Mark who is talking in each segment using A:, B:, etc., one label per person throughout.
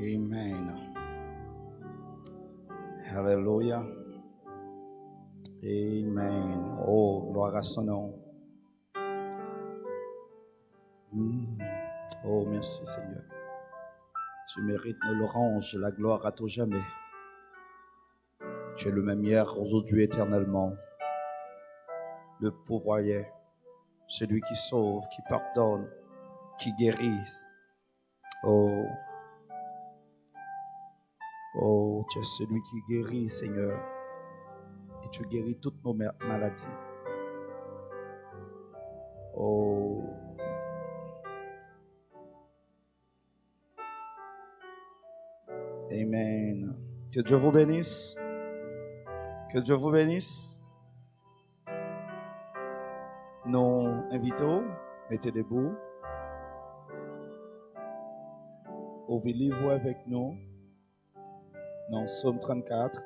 A: Amen. Hallelujah. Amen. Oh, gloire à son nom. Oh, merci Seigneur. Tu mérites nos louanges, la gloire à tout jamais. Tu es le même hier, aujourd'hui, éternellement. Le pourvoyeur, celui qui sauve, qui pardonne, qui guérit. Oh, tu es celui qui guérit, Seigneur. Et tu guéris toutes nos maladies. Oh. Amen. Que Dieu vous bénisse. Que Dieu vous bénisse. Nous invitons, mettez debout. Ouvrez-vous avec nous dans Psaume 34.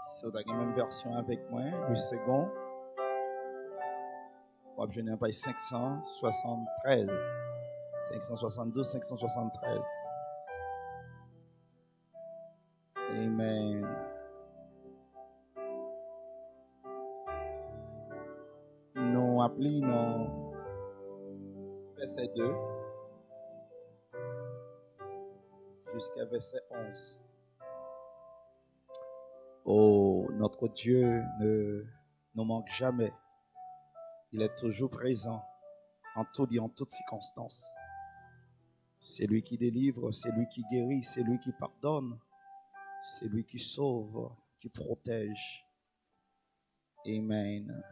A: Si vous avez la même version avec moi, 8 secondes. Je n'ai pas 573. 572, 573. Amen. Nous appelons verset 2 jusqu'à verset 11. Oh, notre Dieu ne nous manque jamais. Il est toujours présent en tout lieu, en toutes circonstances. C'est lui qui délivre, c'est lui qui guérit, c'est lui qui pardonne, c'est lui qui sauve, qui protège. Amen.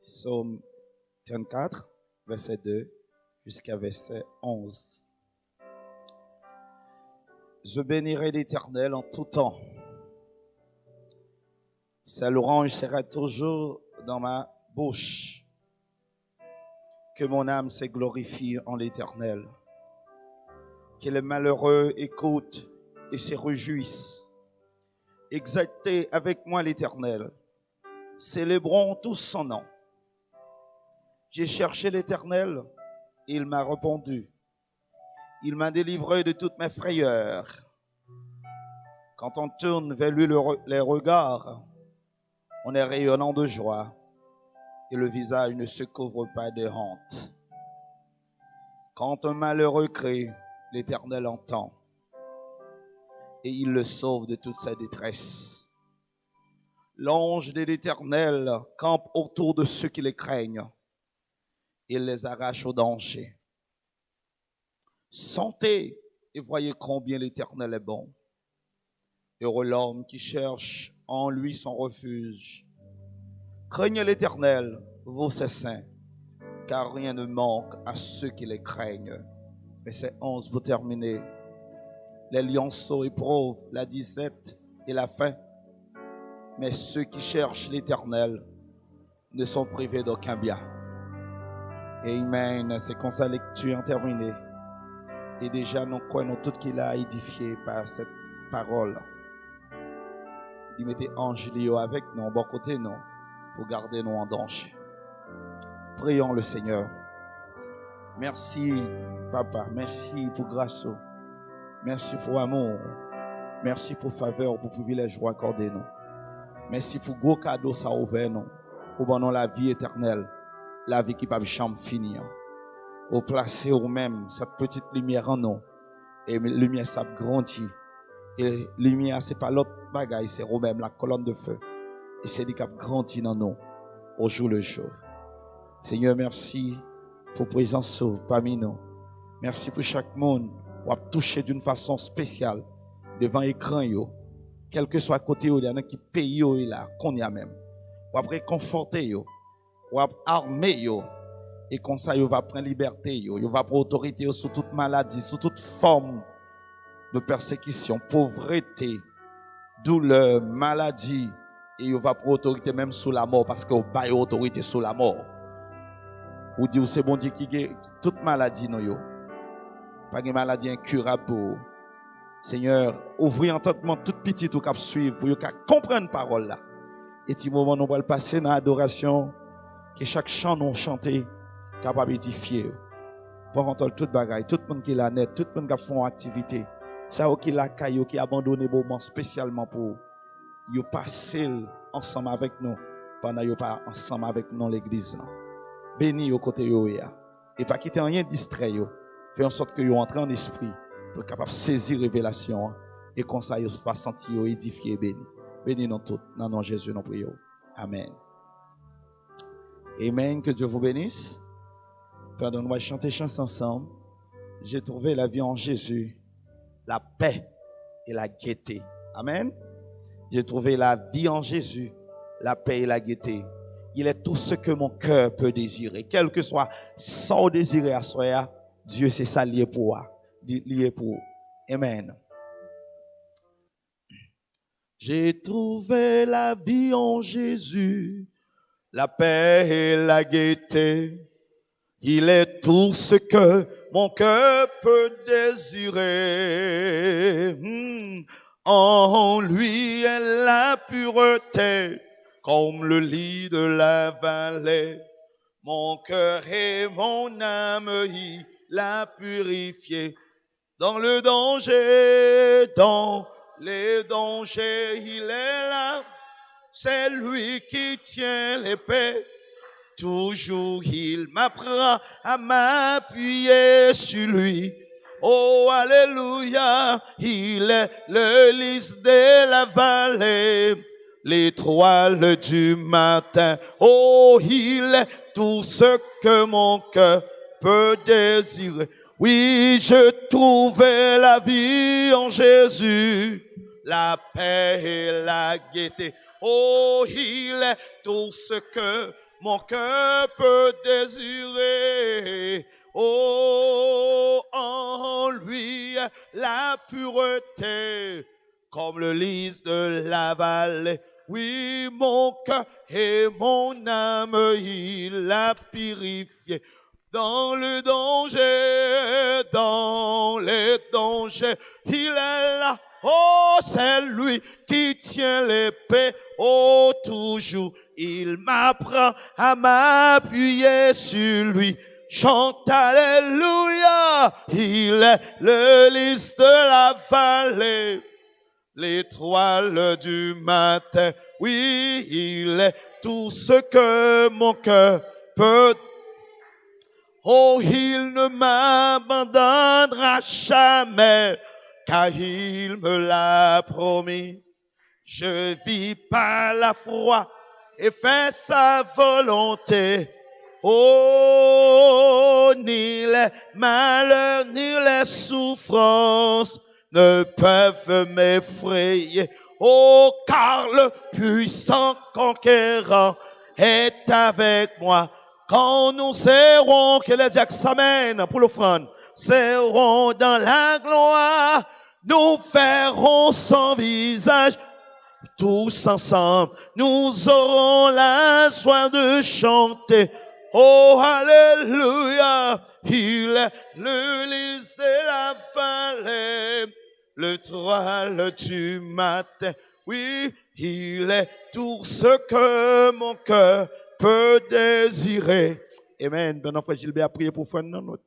A: Psaume 34, verset 2 jusqu'à verset 11. Je bénirai l'Éternel en tout temps. Sa louange sera toujours dans ma bouche. Que mon âme se glorifie en l'Éternel. Que les malheureux écoutent et se réjouissent. Exaltez avec moi l'Éternel. Célébrons tous son nom. J'ai cherché l'Éternel, et il m'a répondu. Il m'a délivré de toutes mes frayeurs. Quand on tourne vers lui les regards, on est rayonnant de joie et le visage ne se couvre pas de honte. Quand un malheureux crie, l'Éternel entend et il le sauve de toute sa détresse. L'ange de l'Éternel campe autour de ceux qui les craignent. Il les arrache au danger. Sentez et voyez combien l'Éternel est bon. Heureux l'homme qui cherche en lui son refuge. Craignez l'Éternel, vous ses saints, car rien ne manque à ceux qui les craignent. Verset 11, vous terminez. Les lionceaux éprouvent la disette et la faim, mais ceux qui cherchent l'Éternel ne sont privés d'aucun bien. Amen. C'est comme ça lecture terminée. Et déjà, nous croyons tout qu'il a édifié par cette parole. Il mettait ange avec nous, bon côté nous, pour garder nous en danger. Prions le Seigneur. Merci, Papa. Merci pour grâce. Merci pour amour. Merci pour faveur, pour privilège accordé nous. Merci pour gros cadeau ça ouvert nous. Pour nous la vie éternelle, la vie qui ne peut jamais finir. Au placer au même cette petite lumière en nous. Et la lumière ça grandit. Et la lumière c'est pas l'autre bagaille, c'est au même la colonne de feu. Et c'est lui qui grandit dans nous au jour le jour. Seigneur, merci pour présence parmi nous. Merci pour chaque monde qui a touché d'une façon spéciale devant l'écran. Quel que soit côté, il y en a qui payent là, qu'on y a même. Ou après conforter, ou armer, et comme ça, il va prendre liberté, il va prendre autorité sur toute maladie, sur toute forme de persécution, pauvreté, douleur, maladie, et il va prendre autorité même sous la mort, parce qu'il va autorité sous la mort. Ou dit, c'est bon Dieu qui guérit toute maladie, non, pas de maladie incurable. Seigneur, ouvrez entendement toute petite ou cap suivre pour qu'on comprenne parole là. Et petit moment nous va le passer dans l'adoration que chaque chant nous chanter capable d'édifier. pour contrôle toute bagaille, tout le monde qui est là net, tout le monde qui fait une activité, ça qui la caillou qui abandonné moment spécialement pour yo passer ensemble avec nous pendant yo pas ensemble avec nous l'église là. Béni au côté yo et pas quitter rien distrait yo. Fait en sorte que yo entre en esprit pour capable saisir révélation et comme ça yo va sentir yo édifié béni. Béni nous tous dans nom Jésus nous prions. Amen. Amen, que Dieu vous bénisse. Pendant nous chanter chanson ensemble, j'ai trouvé la vie en Jésus, la paix et la gaieté. Amen. J'ai trouvé la vie en Jésus, la paix et la gaieté. Il est tout ce que mon cœur peut désirer. Quel que soit son désir à soi, Dieu c'est ça lié pour. Lié pour. Amen. J'ai trouvé la vie en Jésus, la paix et la gaieté. Il est tout ce que mon cœur peut désirer. En lui est la pureté, comme le lit de la vallée. Mon cœur et mon âme, il l'a purifié. Dans le danger, dans les dangers, il est là. C'est lui qui tient l'épée. Toujours il m'apprend à m'appuyer sur lui. Oh, alléluia, il est le lys de la vallée, l'étoile du matin. Oh, il est tout ce que mon cœur peut désirer. Oui, je trouvais la vie en Jésus, la paix et la gaieté. Oh, il est tout ce que mon cœur peut désirer. Oh, en lui la pureté, comme le lys de la vallée. Oui, mon cœur et mon âme, il l'a purifié. Dans le danger, dans les dangers, il est là. Oh, c'est lui qui tient l'épée. Oh, toujours, il m'apprend à m'appuyer sur lui. Chante alléluia, il est le lys de la vallée, l'étoile du matin. Oui, il est tout ce que mon cœur peut. Oh, il ne m'abandonnera jamais, car il me l'a promis. Je vis par la foi et fais sa volonté. Oh, ni les malheurs, ni les souffrances ne peuvent m'effrayer. Oh, car le puissant conquérant est avec moi. Quand nous serons, que les diacres s'amènent pour l'offrande, serons dans la gloire, nous verrons son visage. Tous ensemble, nous aurons la joie de chanter. Oh, alléluia, il est le lys de la vallée, l'étoile du matin. Oui, il est tout ce que mon cœur peut désirer. Amen. Ben, frère Gilbert a prié pour faire notre.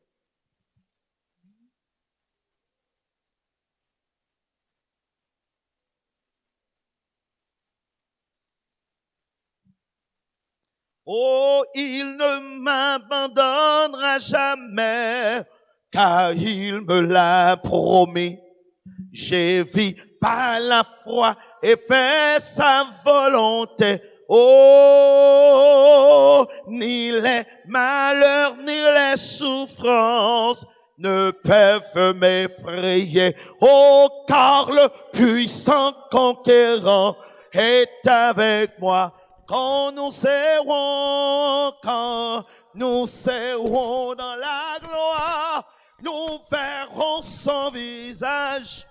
A: Oh, il ne m'abandonnera jamais, car il me l'a promis. J'ai vu par la foi et fait sa volonté. Oh, ni les malheurs, ni les souffrances ne peuvent m'effrayer. Oh, car le puissant conquérant est avec moi. Quand nous serons dans la gloire, nous verrons son visage.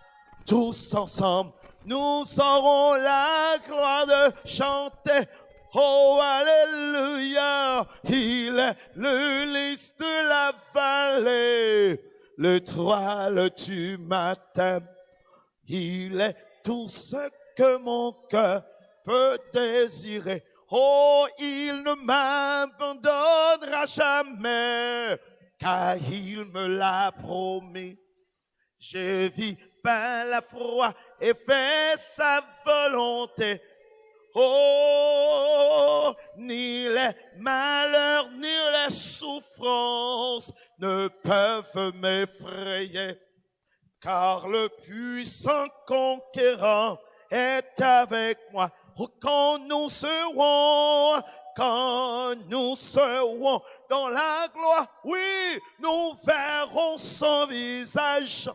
A: Tous ensemble, nous aurons la gloire de chanter. Oh, alléluia, il est le lys de la vallée, l'étoile du matin. Il est tout ce que mon cœur peut désirer. Oh, il ne m'abandonnera jamais, car il me l'a promis. Je vis par la foi et fais sa volonté. Oh, ni les malheurs, ni les souffrances ne peuvent m'effrayer, car le puissant conquérant est avec moi. Oh, quand nous serons dans la gloire, oui, nous verrons son visage.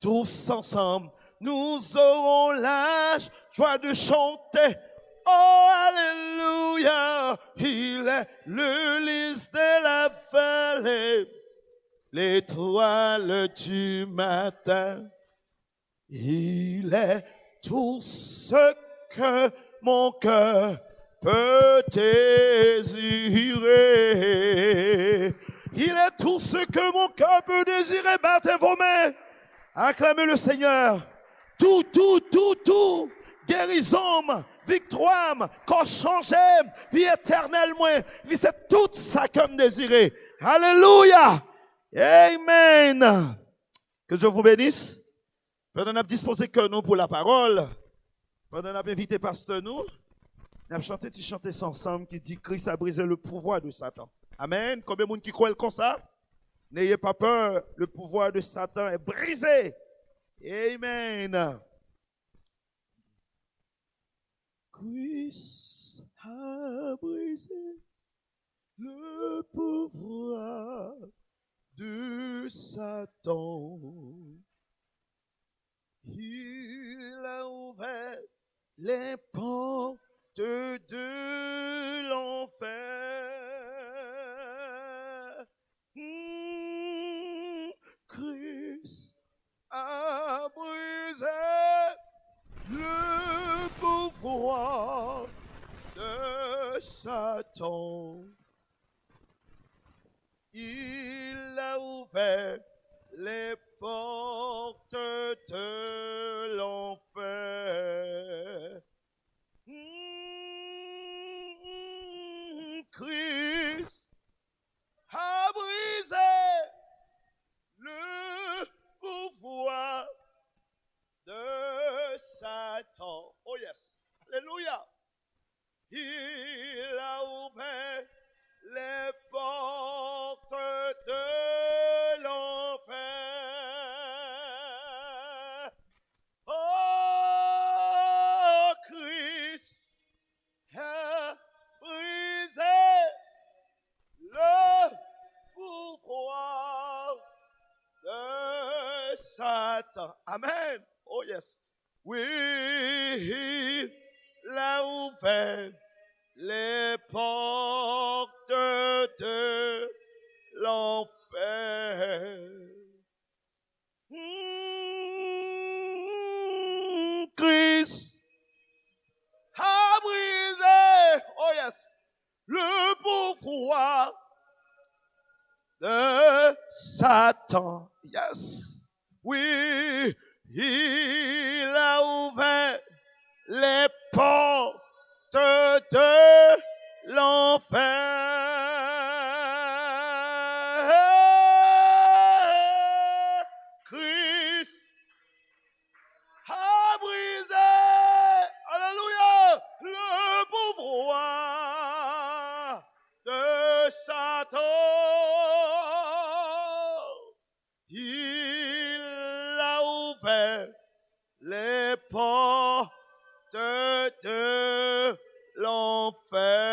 A: Tous ensemble, nous aurons la joie de chanter. Oh, alléluia, il est le lys de la vallée, l'étoile du matin. Il est tout ce que mon cœur peut désirer. Il est tout ce que mon cœur peut désirer. Battez vos mains. Acclamez le Seigneur. Tout. Guérison, victoire, corps changé, vie éternelle, moi. C'est tout ça comme désiré. Alléluia. Amen. Que Dieu vous bénisse. Pendant qu'on a disposé que nous pour la parole, pendant qu'on a invité pasteur nous, on a chanté ensemble qui dit Christ a brisé le pouvoir de Satan. Amen. Combien de monde qui croit comme ça? N'ayez pas peur, le pouvoir de Satan est brisé. Amen. Christ a brisé le pouvoir de Satan. Il a ouvert les portes de l'enfer. Christ a brisé le pouvoir de Satan. Il a ouvert les portes de l'enfer. Christ a brisé le pouvoir de Satan. Oh yes. Alléluia. Il a ouvert les portes de l'enfer. Oh, Christ a brisé le pouvoir de Satan. Amen. Oh yes. Oui, il a ouvert les portes de l'enfer. Christ a brisé, oh yes, le pouvoir de Satan. Yes. Oui, il a ouvert les portes de l'enfer. Christ a brisé, alléluia, le pouvoir de Satan. Il a ouvert les portes de l'enfer.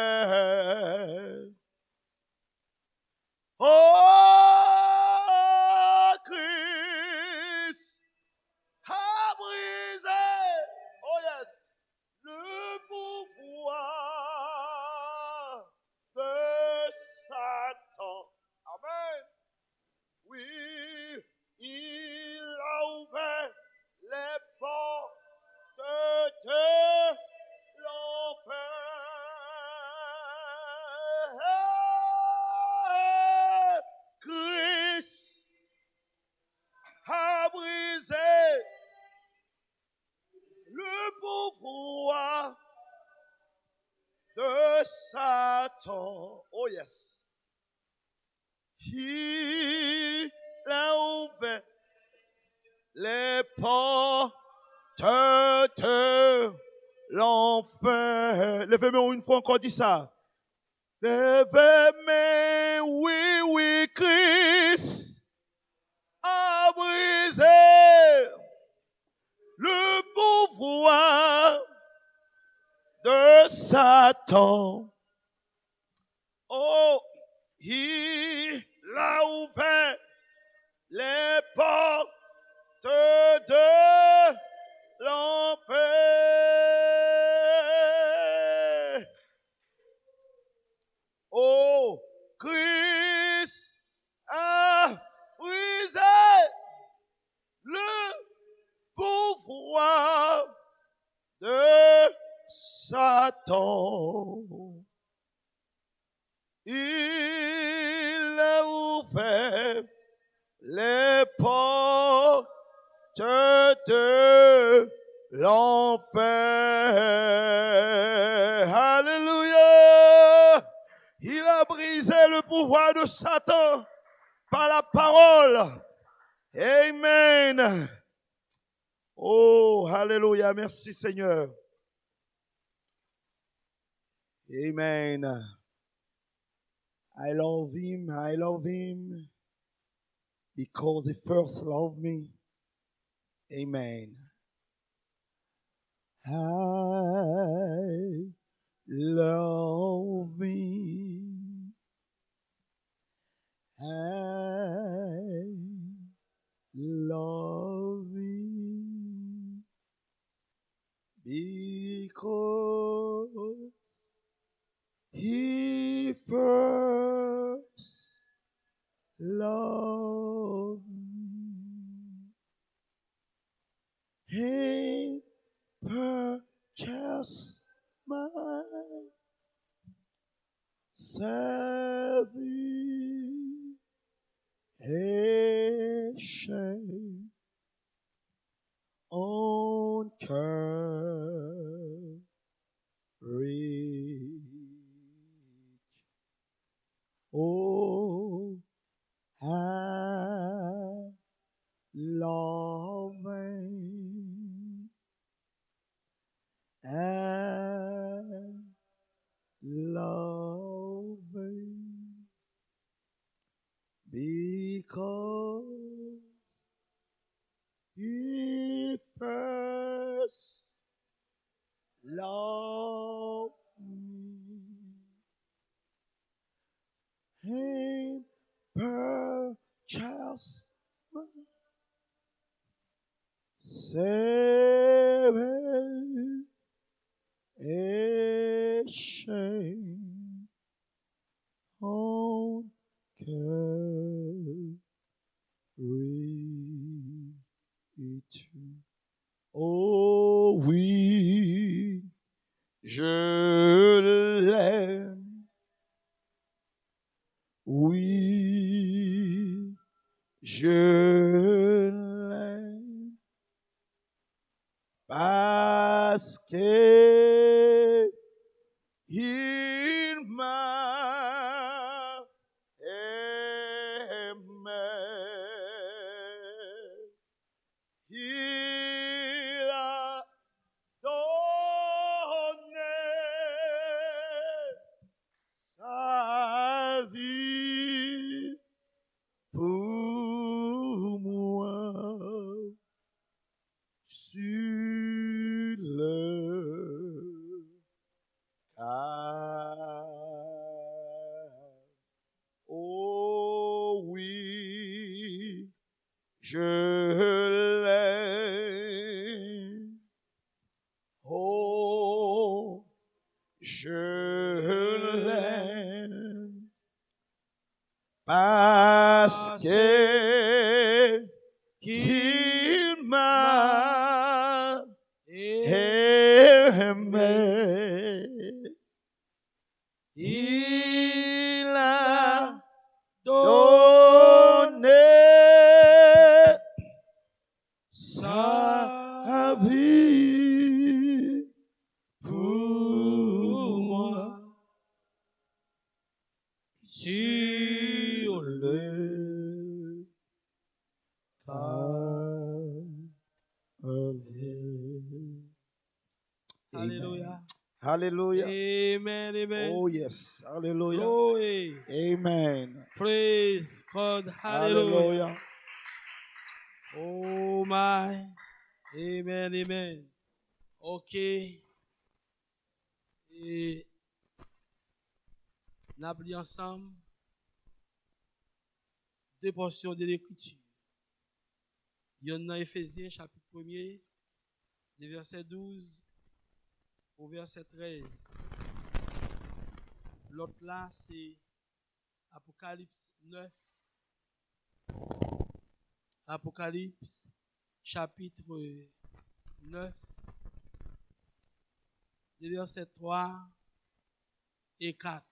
A: Oh, Christ a brisé, oh yes, le pouvoir de Satan. Amen. Oui, il a ouvert les portes les portes de l'enfer. Levez-moi une fois encore, dit ça. Levez-moi, oui, oui, Christ a brisé le pouvoir de Satan. Oh, il a ouvert les portes de l'enfer. Oh, Christ a brisé le pouvoir de Satan. Il a ouvert les portes de l'enfer. Alléluia. Il a brisé le pouvoir de Satan par la parole. Amen. Oh, alléluia. Merci Seigneur. Amen. I love him because he first loved me. Amen. I love him. I love him because he first loved me. He purchased my salvation on Calvary. Oh, I love him. I love him because he first loved me. He purchased my salvation on Calvary. Oh oui, je l'aime. Oui, je l'aime. Parce que il m'a aimé. Il a donné sa vie pour moi sur le calvaire. Oh oui, je l'aime. Oh, je l'aime. Parce que qu'il m'a aimé. Il a donné sa vie pour moi sur le calvaire. Hallelujah.
B: Amen, amen.
A: Oh, yes. Hallelujah.
B: Glory.
A: Amen.
B: Praise God. Hallelujah.
A: Hallelujah.
B: Oh my. Amen, amen. Ok. Et nous avons lu ensemble deux portions de l'écriture. Il y en a Éphésiens chapitre 1er, des versets 12 au verset 13. L'autre là, c'est Apocalypse 9. Apocalypse chapitre 9, des versets 3 et 4.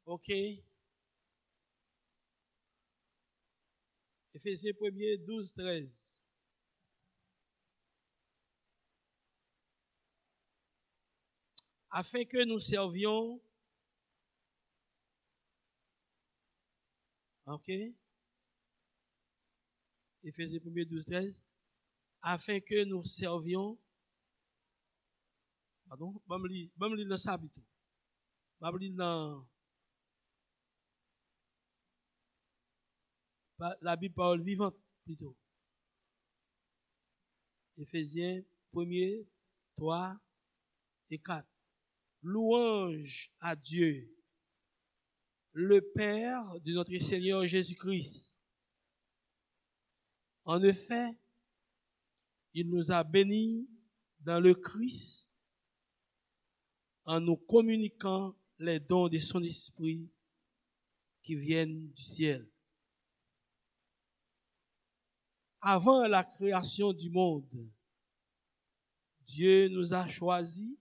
B: Ok? Éphésiens 1er, 12, 13. Afin que nous servions, ok? Éphésiens 1er, 12, 13. Afin que nous servions, pardon, je vais lire dans ça plutôt. Je vais lire dans la Bible parole vivante plutôt. Éphésiens 1er, 3 et 4. Louange à Dieu, le Père de notre Seigneur Jésus-Christ. En effet, il nous a bénis dans le Christ en nous communiquant les dons de son esprit qui viennent du ciel. Avant la création du monde, Dieu nous a choisis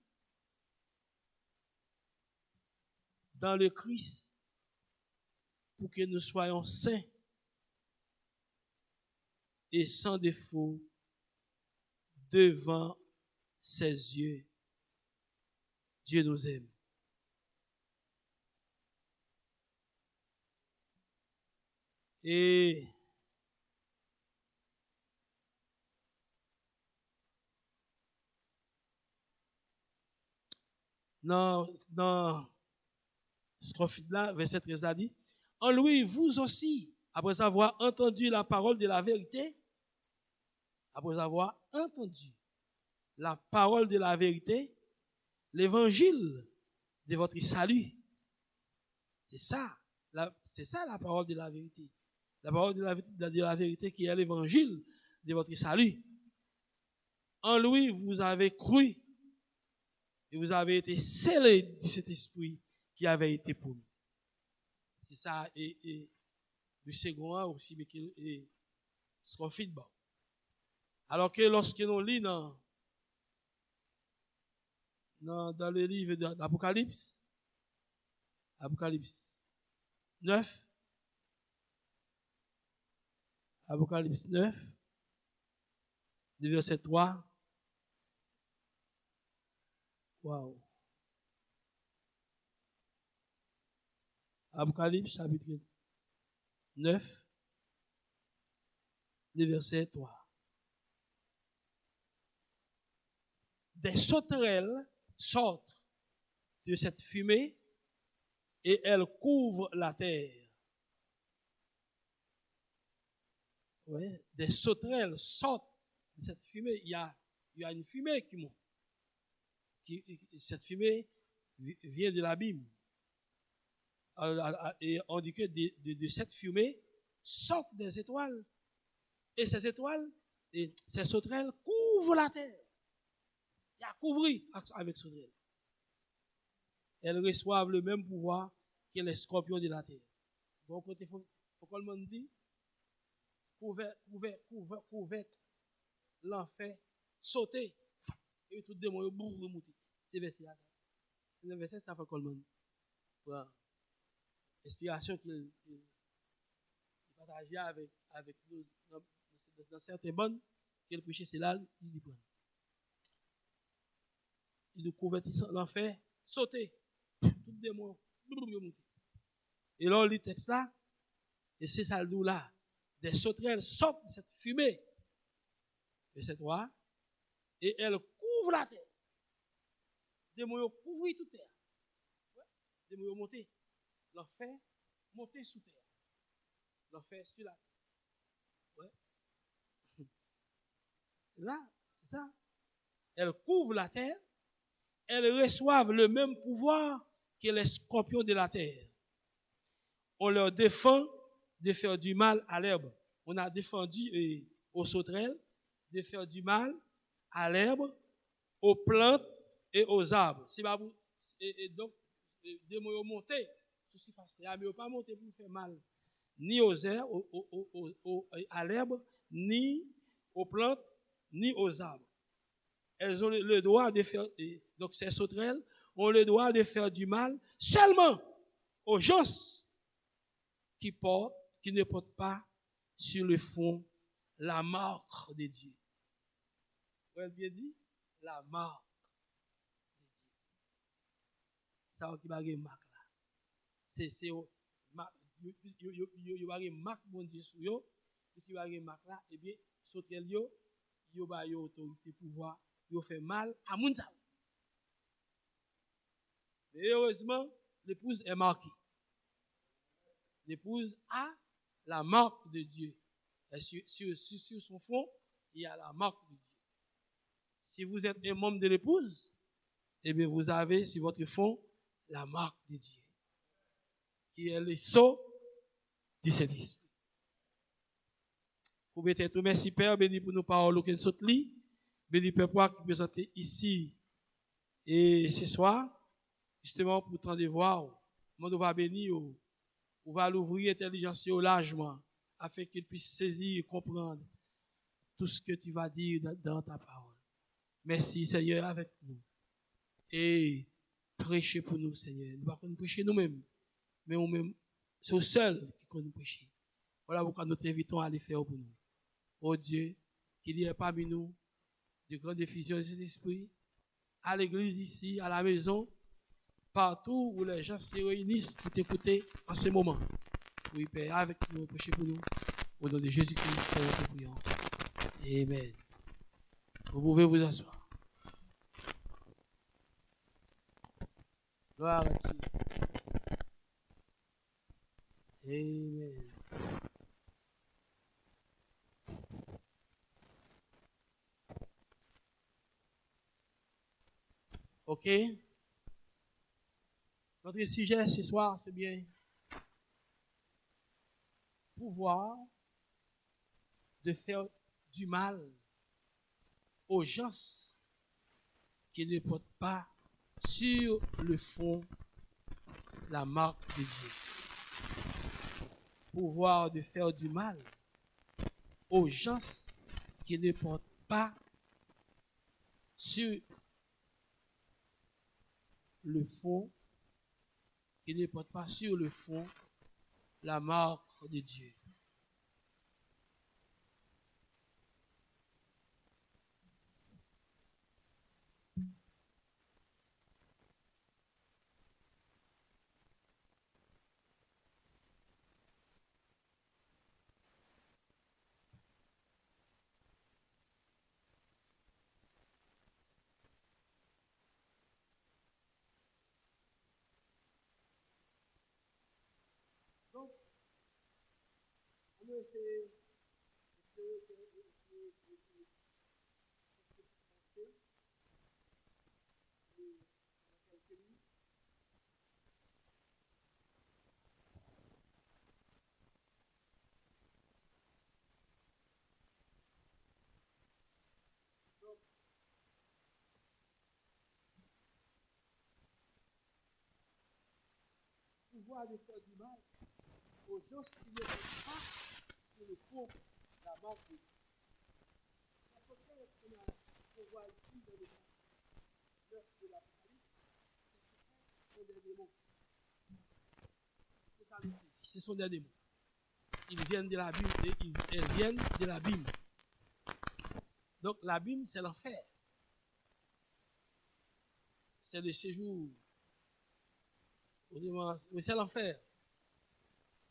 B: dans le Christ pour que nous soyons saints et sans défaut devant ses yeux. Dieu nous aime. Et dans ce qu'on fait là, verset 13 a dit, en lui, vous aussi, après avoir entendu la parole de la vérité, après avoir entendu la parole de la vérité, l'évangile de votre salut. C'est ça la parole de la vérité. La parole de la vérité qui est l'évangile de votre salut. En lui, vous avez cru et vous avez été scellés de cet esprit qui avait été pour nous. C'est ça, et le second aussi, mais ce qu'on fait de bon. Alors que lorsque nous lisons dans le livre d'Apocalypse, Apocalypse 9, Apocalypse 9, le verset 3. Wow. Apocalypse chapitre 9, le verset 3. Des sauterelles sortent de cette fumée et elles couvrent la terre. Ouais, des sauterelles sortent de cette fumée. Il y a une fumée qui monte. Cette fumée vient de l'abîme. Et on dit que de cette fumée sortent des étoiles. Et ces étoiles, et ces sauterelles couvrent la terre. Il y a couvert avec sauterelles. Elles reçoivent le même pouvoir que les scorpions de la terre. Donc, il faut que le monde dise, couvert l'enfer, sauter, et tout démon remonter. C'est verset là. C'est le verset ça fait que le monde. Voilà. Inspiration qu'il partageait avec nous dans certaines bonnes, qu'il prêchait, c'est là, il y prend. Il nous convertit l'enfer, sauter, tout démon remonter. Et là, on lit le texte là, et c'est ça le là. Des sauterelles sortent de cette fumée. Verset 3. et elle couvre la terre. Démon couvre toute terre. Démon monter. L'enfer monter sous terre. L'enfer sur la terre. Ouais. Là, c'est ça. Elles couvrent la terre. Elles reçoivent le même pouvoir que les scorpions de la terre. On leur défend de faire du mal à l'herbe. On a défendu aux sauterelles de faire du mal à l'herbe, aux plantes et aux arbres. Et donc, des mots monter, souci facile, mais pas monter pour faire mal, ni aux herbes, à l'herbe, ni aux plantes, ni aux arbres. Elles ont le droit de faire, donc ces sauterelles ont le droit de faire du mal seulement aux gens qui ne portent pas sur le fond la marque de Dieu. Vous avez bien dit? La marque de Dieu. Ça, qui va avoir une marque là. C'est il va avoir une marque bon Dieu sur eux. Si il va avoir une marque là, eh bien, sauterelles yo, yo ba yo autorité pouvoir, yo fait mal à moun sa. Mais heureusement, l'épouse est marquée. L'épouse a la marque de Dieu. Et sur son front, il y a la marque de Dieu. Si vous êtes un membre de l'épouse, eh bien, vous avez sur votre front la marque de Dieu, qui est le sceau du Saint-Esprit. Vous mettez tout, merci Père, béni pour nos paroles, aucun saute lit, béni Père qui présente ici et ce soir, justement pour t'en devoir, on va bénir, on va l'ouvrir intelligence largement, afin qu'il puisse saisir et comprendre tout ce que tu vas dire dans ta parole. Merci Seigneur avec nous. Et prêchez pour nous Seigneur. Nous ne pouvons pas prêcher nous-mêmes, mais nous-mêmes, c'est au seul qui peut nous prêcher. Voilà pourquoi nous t'invitons à aller faire pour nous. Oh Dieu, qu'il y ait parmi nous de grandes effusions de Saint-Esprit, à l'église ici, à la maison, partout où les gens se réunissent pour t'écouter en ce moment. Oui, Père, avec nous, prêchez pour nous. Au nom de Jésus-Christ, nous prions. Amen. Vous pouvez vous asseoir. Gloire à Dieu. Amen. OK. Notre sujet ce soir, c'est bien pouvoir de faire du mal aux gens qui ne portent pas sur le fond la marque de Dieu. Pouvoir de faire du mal aux gens qui ne portent pas sur le fond, qui ne portent pas sur le fond la marque de Dieu. Donc, on essaie pouvoir de faire du mal aux gens qui ne sont pas sur le fond de la marque de Dieu. Parce qu'on voit ici dans le chapitre 9 de l'Apocalypse, ce sont des démons. C'est ça le fait. Ce sont des démons. Ils viennent de l'abîme, elles viennent de l'abîme. Donc l'abîme, c'est l'enfer. C'est le séjour. Oui, c'est l'enfer.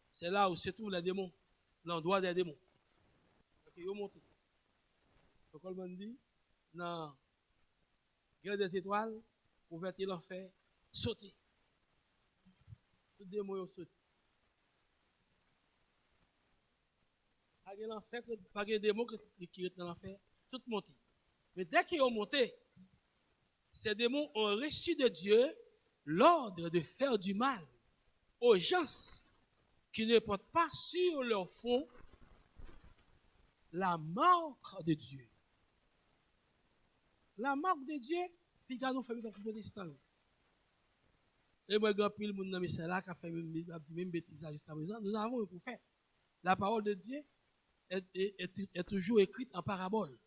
B: C'est là où se trouvent les démons, l'endroit des démons. Donc, ils ont monté. Donc, on dit, dans il y a des étoiles, pour faire l'enfer, sauter. Tout démon sauter. Pas de l'enfer, pas de démon qui est dans l'enfer, tout monter. Mais dès qu'ils ont monté, ces démons ont reçu de Dieu l'ordre de faire du mal aux gens qui ne portent pas sur leur front la marque de Dieu. La marque de Dieu, puis quand nous faisons des protestants. Et moi, grand pile, mon ami, c'est là qui a fait même bêtise jusqu'à présent. Nous avons un prophète. La parole de Dieu est toujours écrite en parabole.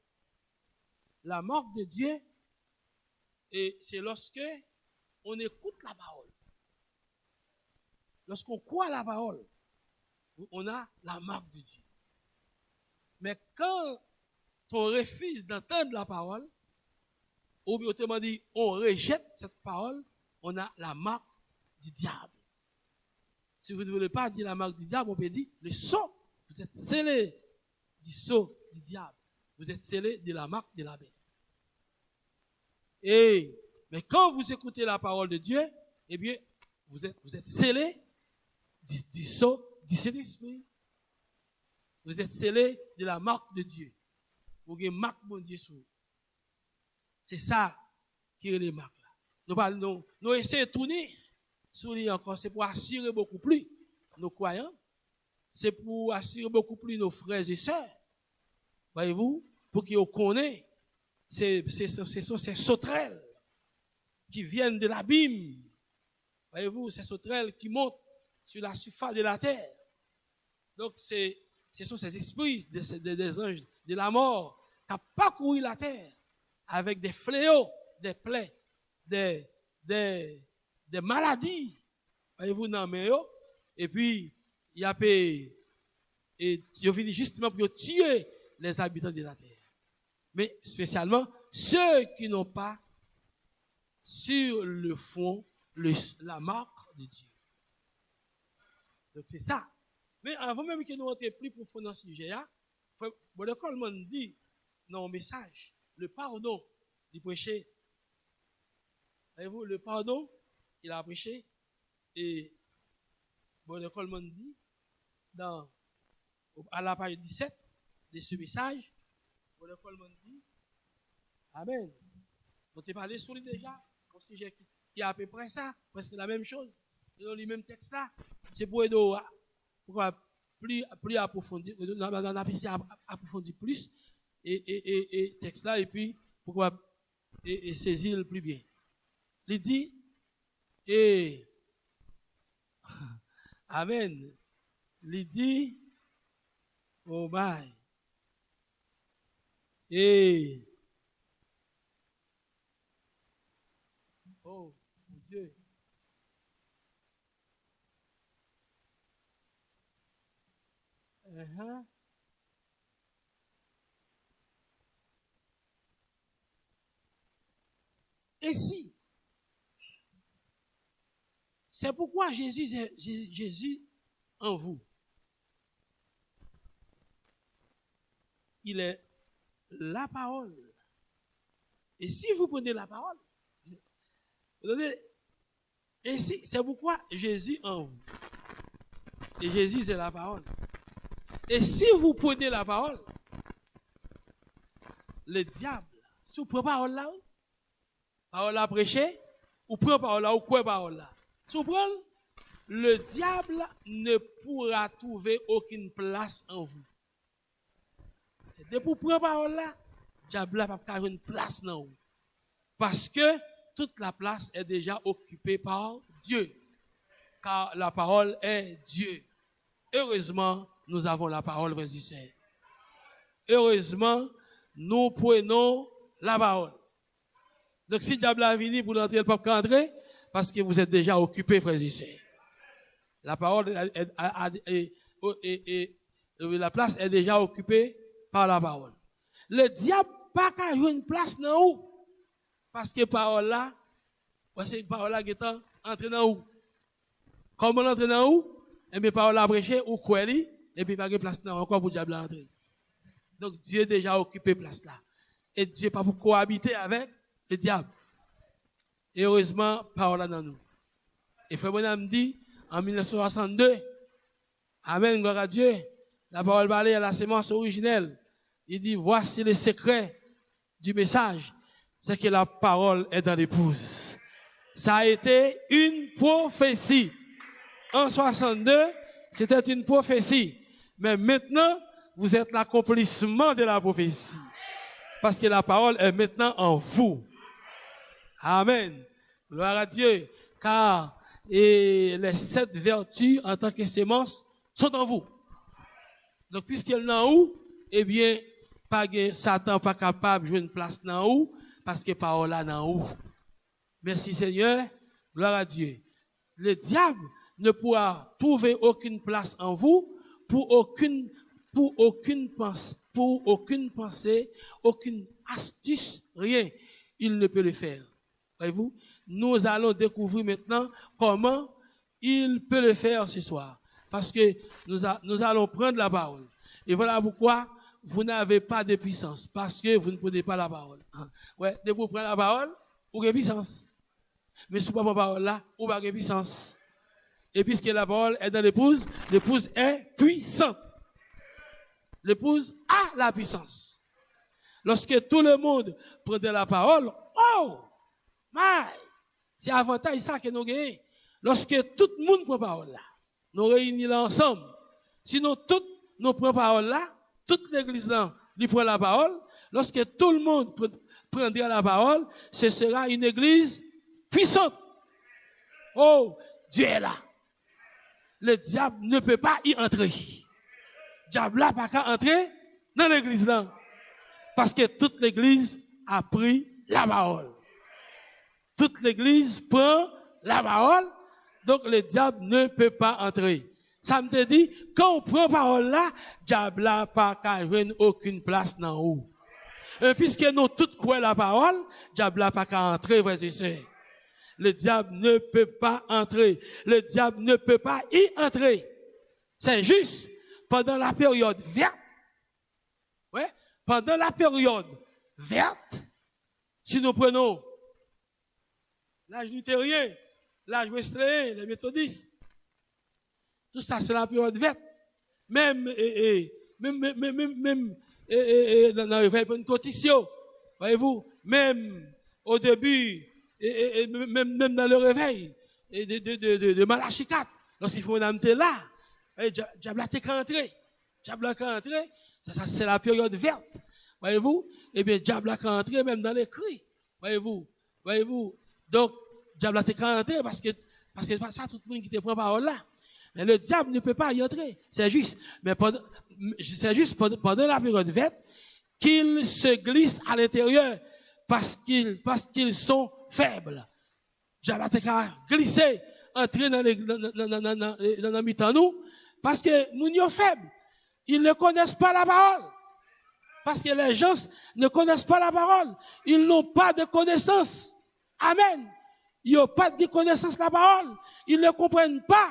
B: La marque de Dieu, et c'est lorsque on écoute la parole. Lorsqu'on croit à la parole, on a la marque de Dieu. Mais quand on refuse d'entendre la parole, ou bien autrement dit, on rejette cette parole, on a la marque du diable. Si vous ne voulez pas dire la marque du diable, on peut dire le sceau. Vous êtes scellé du sceau du diable. Vous êtes scellé de la marque de la bête. Mais quand vous écoutez la parole de Dieu, eh bien, vous êtes scellé du sceau du Saint-Esprit. Vous êtes scellé de la marque de Dieu. Vous avez une marque de Dieu sur vous. C'est ça qui est les marques là. Nous essayons de tourner sur lui encore. C'est pour assurer beaucoup plus nos croyants. C'est pour assurer beaucoup plus nos frères et sœurs. Voyez-vous, pour qu'ils connaissent ces sauterelles qui viennent de l'abîme. Voyez-vous, ces sauterelles qui montent sur la surface de la terre. Donc, ce sont ces esprits des anges de la mort qui ont parcouru la terre avec des fléaux, des plaies, des maladies. Voyez-vous, non, mais et puis, il y a fini justement pour tuer les habitants de la terre. Mais spécialement ceux qui n'ont pas sur le front la marque de Dieu. Donc c'est ça. Mais avant même que nous entrions plus profond dans ce sujet, le Coleman dit dans le message, le pardon, il prêchait. Voyez-vous, le pardon qu'il a prêché, et le Coleman dit, à la page 17 de ce message, le Coleman dit, Amen. On t'a parlé sur lui déjà, un sujet qui est à peu près ça, presque la même chose, dans le même texte là. C'est pour aider plus approfondir, approfondir plus, et texte là, et puis pourquoi saisir le plus bien. Il dit, Amen. Il dit, oh my. Oh, mon Dieu. Et si, c'est pourquoi Jésus en vous, il est la parole. Et si vous prenez la parole, et si, c'est pourquoi Jésus en vous. Et Jésus, c'est la parole. Et si vous prenez la parole, le diable, si vous prenez la parole là, parole à prêcher, ou prenez parole là, ou quoi parole là. Si vous prenez, le diable ne pourra trouver aucune place en vous. Et dès que vous prenez parole là, le diable n'a pas une place dans vous. Parce que toute la place est déjà occupée par Dieu. Car la parole est Dieu. Heureusement, nous avons la parole, frères et sœurs. Heureusement, nous prenons la parole. Donc, si le diable a venu pour l'entrer, il ne peut pas entrer, parce que vous êtes déjà occupés, frères et sœurs. La parole la place est déjà occupée par la parole. Le diable n'a pas qu'à jouer une place dans où? Parce que parole là, parce que parole là qui est entrée dans où? Comment l'entrer dans où? Et bien, parole là prêcher ou quoi, et puis pas de place dans encore pour le diable entrer. Donc, Dieu a déjà occupé place là. Et Dieu pas pour cohabiter avec le diable. Et heureusement, parole là dans nous. Et Frère Bonham dit, en 1962, Amen, gloire à Dieu, la parole parlait à la sémence originelle. Il dit, voici le secret du message, c'est que la parole est dans l'épouse. Ça a été une prophétie. En 62, c'était une prophétie. Mais maintenant, vous êtes l'accomplissement de la prophétie. Parce que la parole est maintenant en vous. Amen. Gloire à Dieu. Car les 7 vertus en tant que sémence sont en vous. Donc, puisqu'elle est en vous, eh bien, Satan pas capable de jouer une place dans vous, parce que parole là dans vous. Merci Seigneur. Gloire à Dieu. Le diable ne pourra trouver aucune place en vous pour aucune pensée, aucune astuce, rien. Il ne peut le faire. Voyez-vous? Nous allons découvrir maintenant comment il peut le faire ce soir. Parce que nous allons prendre la parole. Et voilà pourquoi vous n'avez pas de puissance. Parce que vous ne prenez pas la parole. Ouais, dès que vous prenez la parole, vous avez puissance. Mais si vous ne prenez pas la parole là, vous n'avez pas de puissance. Et puisque la parole est dans l'épouse est puissante. L'épouse a la puissance. Lorsque tout le monde prenait la parole, oh, c'est avantage ça que nous gagnons. Lorsque tout le monde prend la parole là, nous réunissons là ensemble. Sinon, tout nous prend la parole là, toute l'église là, lui prend la parole. Lorsque tout le monde prendra la parole, ce sera une église puissante. Oh, Dieu est là. Le diable ne peut pas y entrer. Le diable n'a pas qu'à entrer dans l'église là. Parce que toute l'église a pris la parole. Toute l'église prend la parole, donc le diable ne peut pas entrer. Ça me dit, quand on prend parole là, le diable n'a pas qu'à jouer aucune place dans haut. Et puisque nous tous croyons la parole, le diable n'a pas qu'à entrer, frères et sœurs. Le diable ne peut pas entrer. Le diable ne peut pas y entrer. C'est juste pendant la période verte. Ouais, pendant la période verte, si nous prenons l'âge luthérien, l'âge wesleyien, les méthodistes, tout ça c'est la période verte. Même dans le réveil pentecôtiste, voyez-vous, même au début, même dans le réveil de Malachie 4, lorsqu'il faut là, diable a été rentré. Diable a rentré, ça c'est la période verte. Voyez-vous? Eh bien, diable a rentré même dans les cris. Voyez-vous? Donc, diable a été rentré parce que c'est pas tout le monde qui te prend parole là. Mais le diable ne peut pas y entrer. C'est juste. Mais c'est juste pendant la période verte qu'ils se glissent à l'intérieur parce qu'ils sont faibles. Diable a été glissé, entrer dans le mi-temps nous, parce que nous sommes faibles. Ils ne connaissent pas la parole. Parce que les gens ne connaissent pas la parole. Ils n'ont pas de connaissance. Amen. Ils n'ont pas de connaissance de la parole. Ils ne comprennent pas.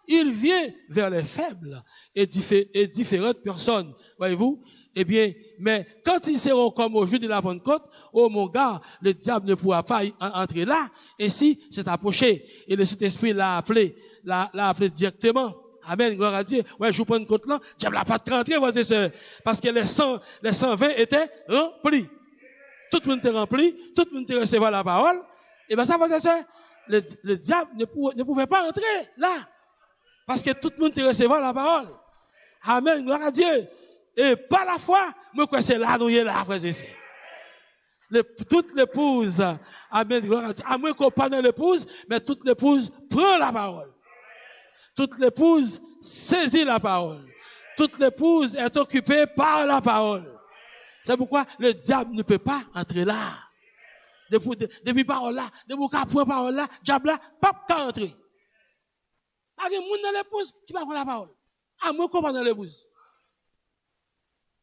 B: Ils viennent vers les faibles et différentes personnes. Voyez-vous? Eh bien, mais quand ils seront comme au jour de la Pentecôte, oh mon gars, le diable ne pourra pas entrer là. Ainsi, c'est approché. Et le Saint-Esprit l'a appelé directement. Amen, gloire à Dieu. Ouais, je vous prends une côte là, diable n'a pas de rentrer, voisins et sœurs. Parce que les 120 étaient remplis. Tout le monde était rempli, tout le monde était recevoir la parole. Et bien ça, voisins et sœurs, le diable ne pouvait pas entrer là. Parce que tout le monde était recevoir la parole. Amen, gloire à Dieu. Et par la foi, moi, quoi, c'est là, nous y est là, frères et sœurs. Toute l'épouse, amen, gloire à Dieu. À moins qu'on parle de l'épouse, mais toute l'épouse prend la parole. Toute l'épouse saisit la parole. Toute l'épouse est occupée par la parole. C'est pourquoi le diable ne peut pas entrer là. Depuis parole là, depuis qu'on prend parole là, le diable là, pas entrer. Il y a des gens dans l'épouse qui va prendre la parole. À moins qu'on parle dans l'épouse.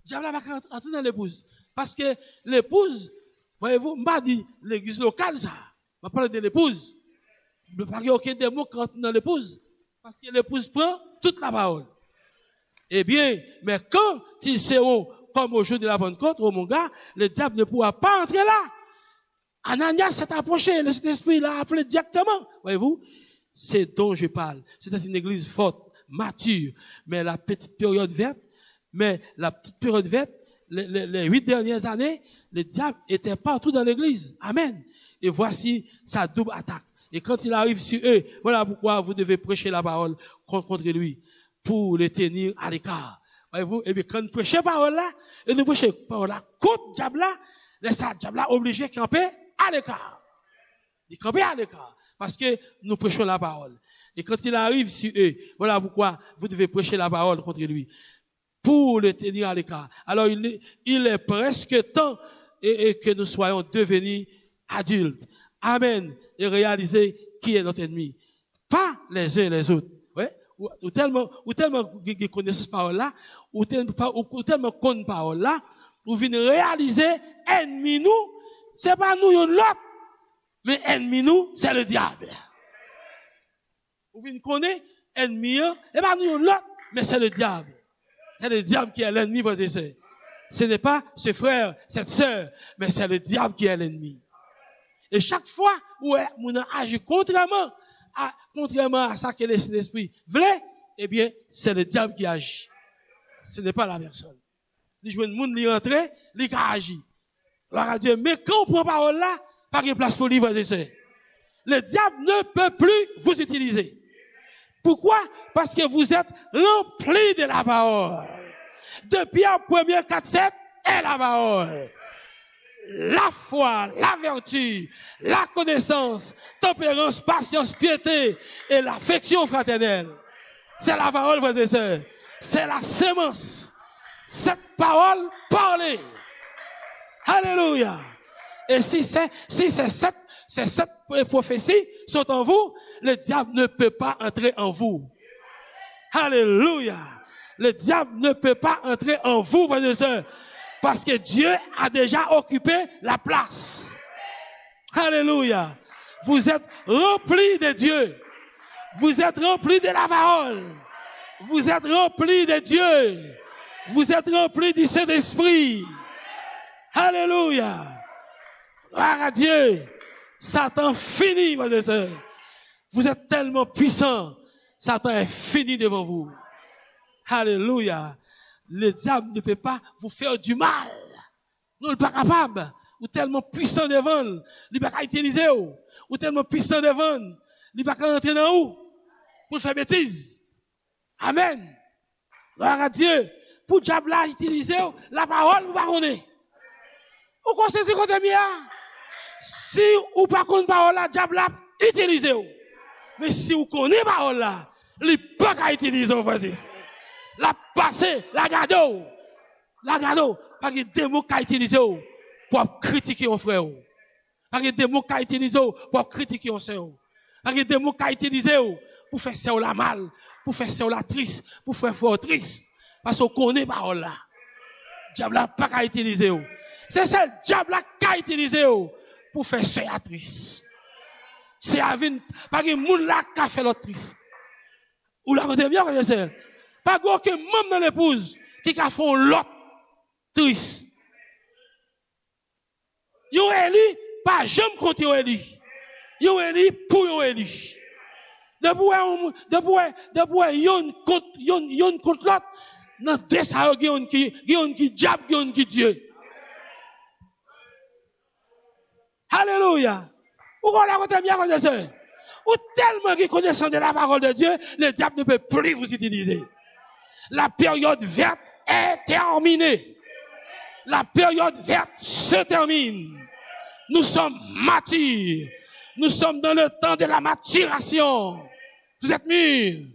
B: Le diable va entrer dans l'épouse. Parce que l'épouse, voyez-vous, m'a dit l'église locale ça. Je parle de l'épouse. Je ne parle pas aucun des mots qui rentrent dans l'épouse. Parce que l'épouse prend toute la parole. Eh bien, mais quand ils seront comme au jour de la Pentecôte, oh mon gars, le diable ne pourra pas entrer là. Ananias s'est approché, le Saint-Esprit l'a appelé directement. Voyez-vous, c'est dont je parle. C'était une église forte, mature, mais la petite période verte, les 8 dernières années, le diable était partout dans l'église. Amen. Et voici sa double attaque. Et quand il arrive sur eux, voilà pourquoi vous devez prêcher la parole contre lui, pour les tenir à l'écart. Voyez-vous, et bien quand nous prêchons la parole là, et nous prêchons la parole là, contre le diable là, le diable là obligé de camper à l'écart. Il camper à l'écart. Parce que nous prêchons la parole. Et quand il arrive sur eux, voilà pourquoi vous devez prêcher la parole contre lui, pour le tenir à l'écart. Alors il est presque temps et que nous soyons devenus adultes. Amen. Et réaliser qui est notre ennemi. Pas les uns et les autres. Ouais? Ou tellement connaissent cette parole-là, ou tellement connaissent parole là, ou venez réaliser, ennemi nous, c'est pas nous l'autre, mais ennemi nous, c'est le diable. Vous venez connaître, ennemi, c'est pas nous l'autre, mais c'est le diable. C'est le diable qui est l'ennemi, vous savez. Ce n'est pas ce frère, cette sœur, mais c'est le diable qui est l'ennemi. Et chaque fois où on agit contrairement à ça que l'esprit voulait, eh bien, c'est le diable qui agit. Ce n'est pas la personne. Il joue le monde, il rentre, il agit. Gloire à Dieu. Mais quand on prend parole là, pas de place pour lui, vous savez. Le diable ne peut plus vous utiliser. Pourquoi? Parce que vous êtes remplis de la parole. Depuis en 1 4-7 est la parole. La foi, la vertu, la connaissance, tempérance, patience, piété et l'affection fraternelle. C'est la parole, frères et sœurs. C'est la sémence. Cette parole parlée. Alléluia. Et si cette prophétie sont en vous, le diable ne peut pas entrer en vous. Alléluia. Le diable ne peut pas entrer en vous, frères et sœurs, parce que Dieu a déjà occupé la place. Alléluia. Vous êtes remplis de Dieu. Vous êtes remplis de la parole. Vous êtes remplis de Dieu. Vous êtes remplis du Saint-Esprit. Alléluia. Gloire à Dieu. Satan finit, frères et sœurs. Vous êtes tellement puissants. Satan est fini devant vous. Alléluia. Le diable ne peut pas vous faire du mal. Nous ne sommes pas capables. Ou tellement puissant devant, il ne peut pas utiliser. Ou tellement puissant devant, il ne peut pas rentrer dans vous pour faire bêtise. Amen. Gloire à Dieu. Pour le diable là utiliser la parole, vous ne connaissez pas. Vous connaissez ce côté bien. Si vous ne connaissez pas la parole là, le diable là utilisez. Mais si vous connaissez la parole là, il ne peut pas utiliser. La passer, la garder. La garder. Parce que des mots qu'a utilisé pour critiquer un frère. Parce que des mots qu'a utilisé pour critiquer un sœur. Parce que des mots qu'a utilisé pour faire ça la mal, pour faire ça la triste, pour faire fort triste. Parce qu'on connaît pas là. Diable n'a pas qu'à utiliser. C'est ça, le diable n'a qu'à utiliser pour faire ça la triste. C'est avec, parce que moun là qu'a fait l'autre triste. Ou la côté bien, c'est pas aucun membre dans l'épouse qui a fait l'autre triste. Yon éli, pas jamais contre yon éli. Yon éli pour yon éli. Depuis yon contre l'autre, dans deux ça yon qui diable, yon qui Dieu. Alléluia. Ou qu'on la côté bien, frères et sœurs. Ou tellement qui connaissant de la parole de Dieu, le diable ne peut plus vous utiliser. La période verte est terminée. La période verte se termine. Nous sommes matures. Nous sommes dans le temps de la maturation. Vous êtes mûrs.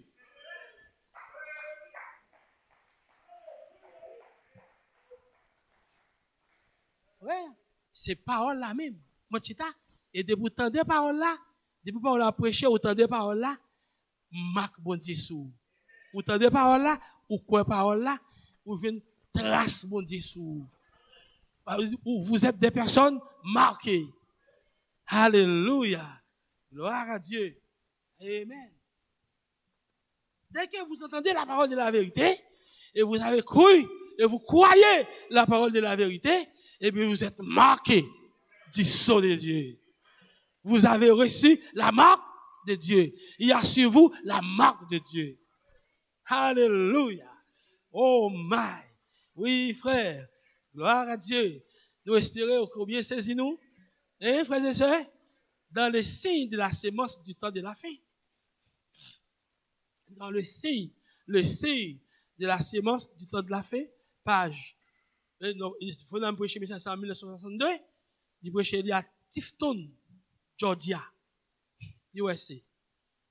B: Ouais, c'est parole là même. Mon chita, et de vous tendre parole là, de vous parole à prêcher, ou tendre parole là, marque bon Dieu sous. Ou tendre parole là, ou quoi parole là, ou une trace bon Dieu sous. Vous êtes des personnes marquées. Alléluia. Gloire à Dieu. Amen. Dès que vous entendez la parole de la vérité, et vous avez cru, et vous croyez la parole de la vérité, et bien vous êtes marqués du sceau de Dieu. Vous avez reçu la marque de Dieu. Il y a sur vous la marque de Dieu. Alléluia. Oh my. Oui, frère. Gloire à Dieu. Nous espérons combien saisi-nous. Hein, frères et sœurs? Dans le signe de la sémence du temps de la fin. Dans le signe de la sémence du temps de la fin, page. Il faut nous prêcher message en 1962. Il prêchait à Tifton, Georgia, USA.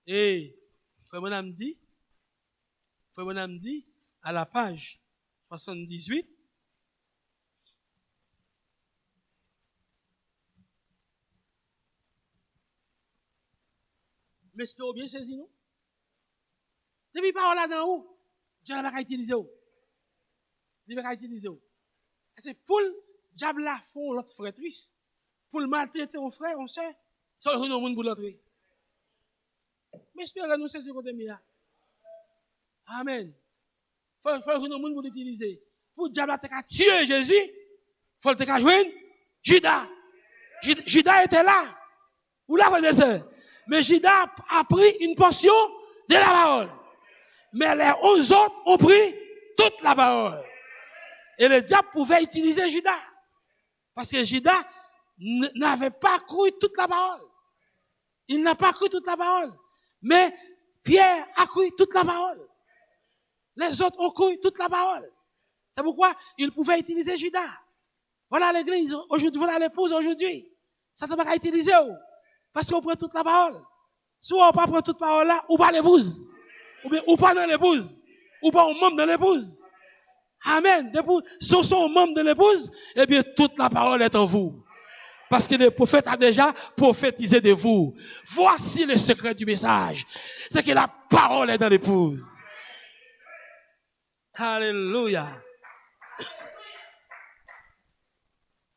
B: Et frère Monam dit, à la page 78, mais espérons bien saisi nous. Depuis parole là dans où? Dieu n'a pas utilisé où? Il n'a pas utilisé où? C'est pour le diable là font l'autre frère triste. Pour le maltraiter un frère, on sait. Ça le monde pour l'entrer. Mais espérons nous saisir côté mia. Amen. Faut que nous monde pour l'utiliser. Pour le diable là tuer Jésus, faut le joindre Judas. Judas était là. Ou là frère et sœurs. Mais Judas a pris une portion de la parole. Mais les 11 autres ont pris toute la parole. Et le diable pouvait utiliser Judas. Parce que Judas n'avait pas cru toute la parole. Il n'a pas cru toute la parole. Mais Pierre a cru toute la parole. Les autres ont cru toute la parole. C'est pourquoi il pouvait utiliser Judas. Voilà l'église aujourd'hui, voilà l'épouse aujourd'hui. Ça ne va pas utiliser. Parce qu'on prend toute la parole. Soit on pas prend toute parole là, ou pas l'épouse. Ou pas dans l'épouse. Ou pas un membre de l'épouse. Amen. Si on sont membre de l'épouse, eh bien, toute la parole est en vous. Parce que le prophète a déjà prophétisé de vous. Voici le secret du message. C'est que la parole est dans l'épouse. Alléluia.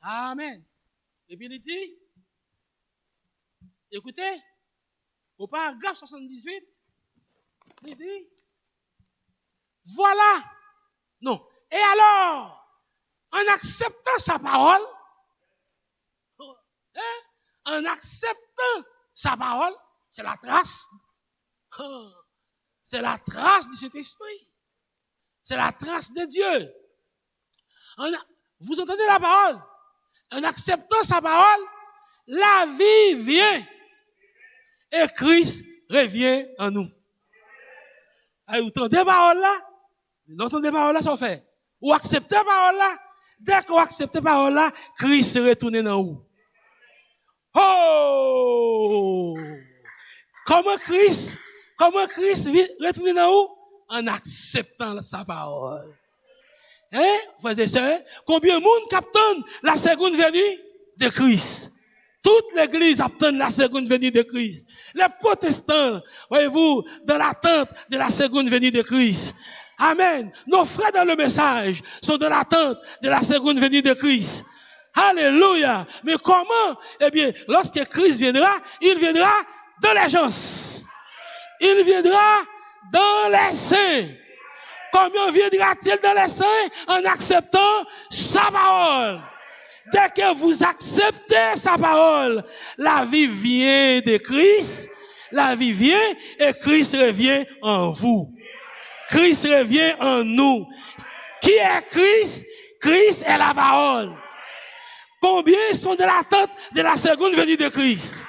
B: Amen. Et puis il dit, écoutez, au paragraphe 78, il dit, voilà. Non. Et alors, en acceptant sa parole, en acceptant sa parole, c'est la trace. C'est la trace de cet esprit. C'est la trace de Dieu. Vous entendez la parole? En acceptant sa parole, la vie vient. Et Christ revient en nous. Et vous entendez la parole là? Vous entendez la parole là, ça fait. Ou acceptez la parole là? Dès qu'on accepte la parole là, Christ retourne dans vous. Oh! Comment Christ retourne dans vous? En acceptant sa parole. Hein? Frères et sœurs, combien de monde capte la seconde venue de Christ? Toute l'église attend la seconde venue de Christ. Les protestants, voyez-vous, dans l'attente de la seconde venue de Christ. Amen. Nos frères dans le message sont dans l'attente de la seconde venue de Christ. Alléluia. Mais comment? Eh bien, lorsque Christ viendra, il viendra dans les gens. Il viendra dans les saints. Comment viendra-t-il dans les saints? En acceptant sa parole. Dès que vous acceptez sa parole, la vie vient de Christ, la vie vient et Christ revient en vous. Christ revient en nous. Qui est Christ? Christ est la parole. Combien sont de l'attente de la seconde venue de Christ?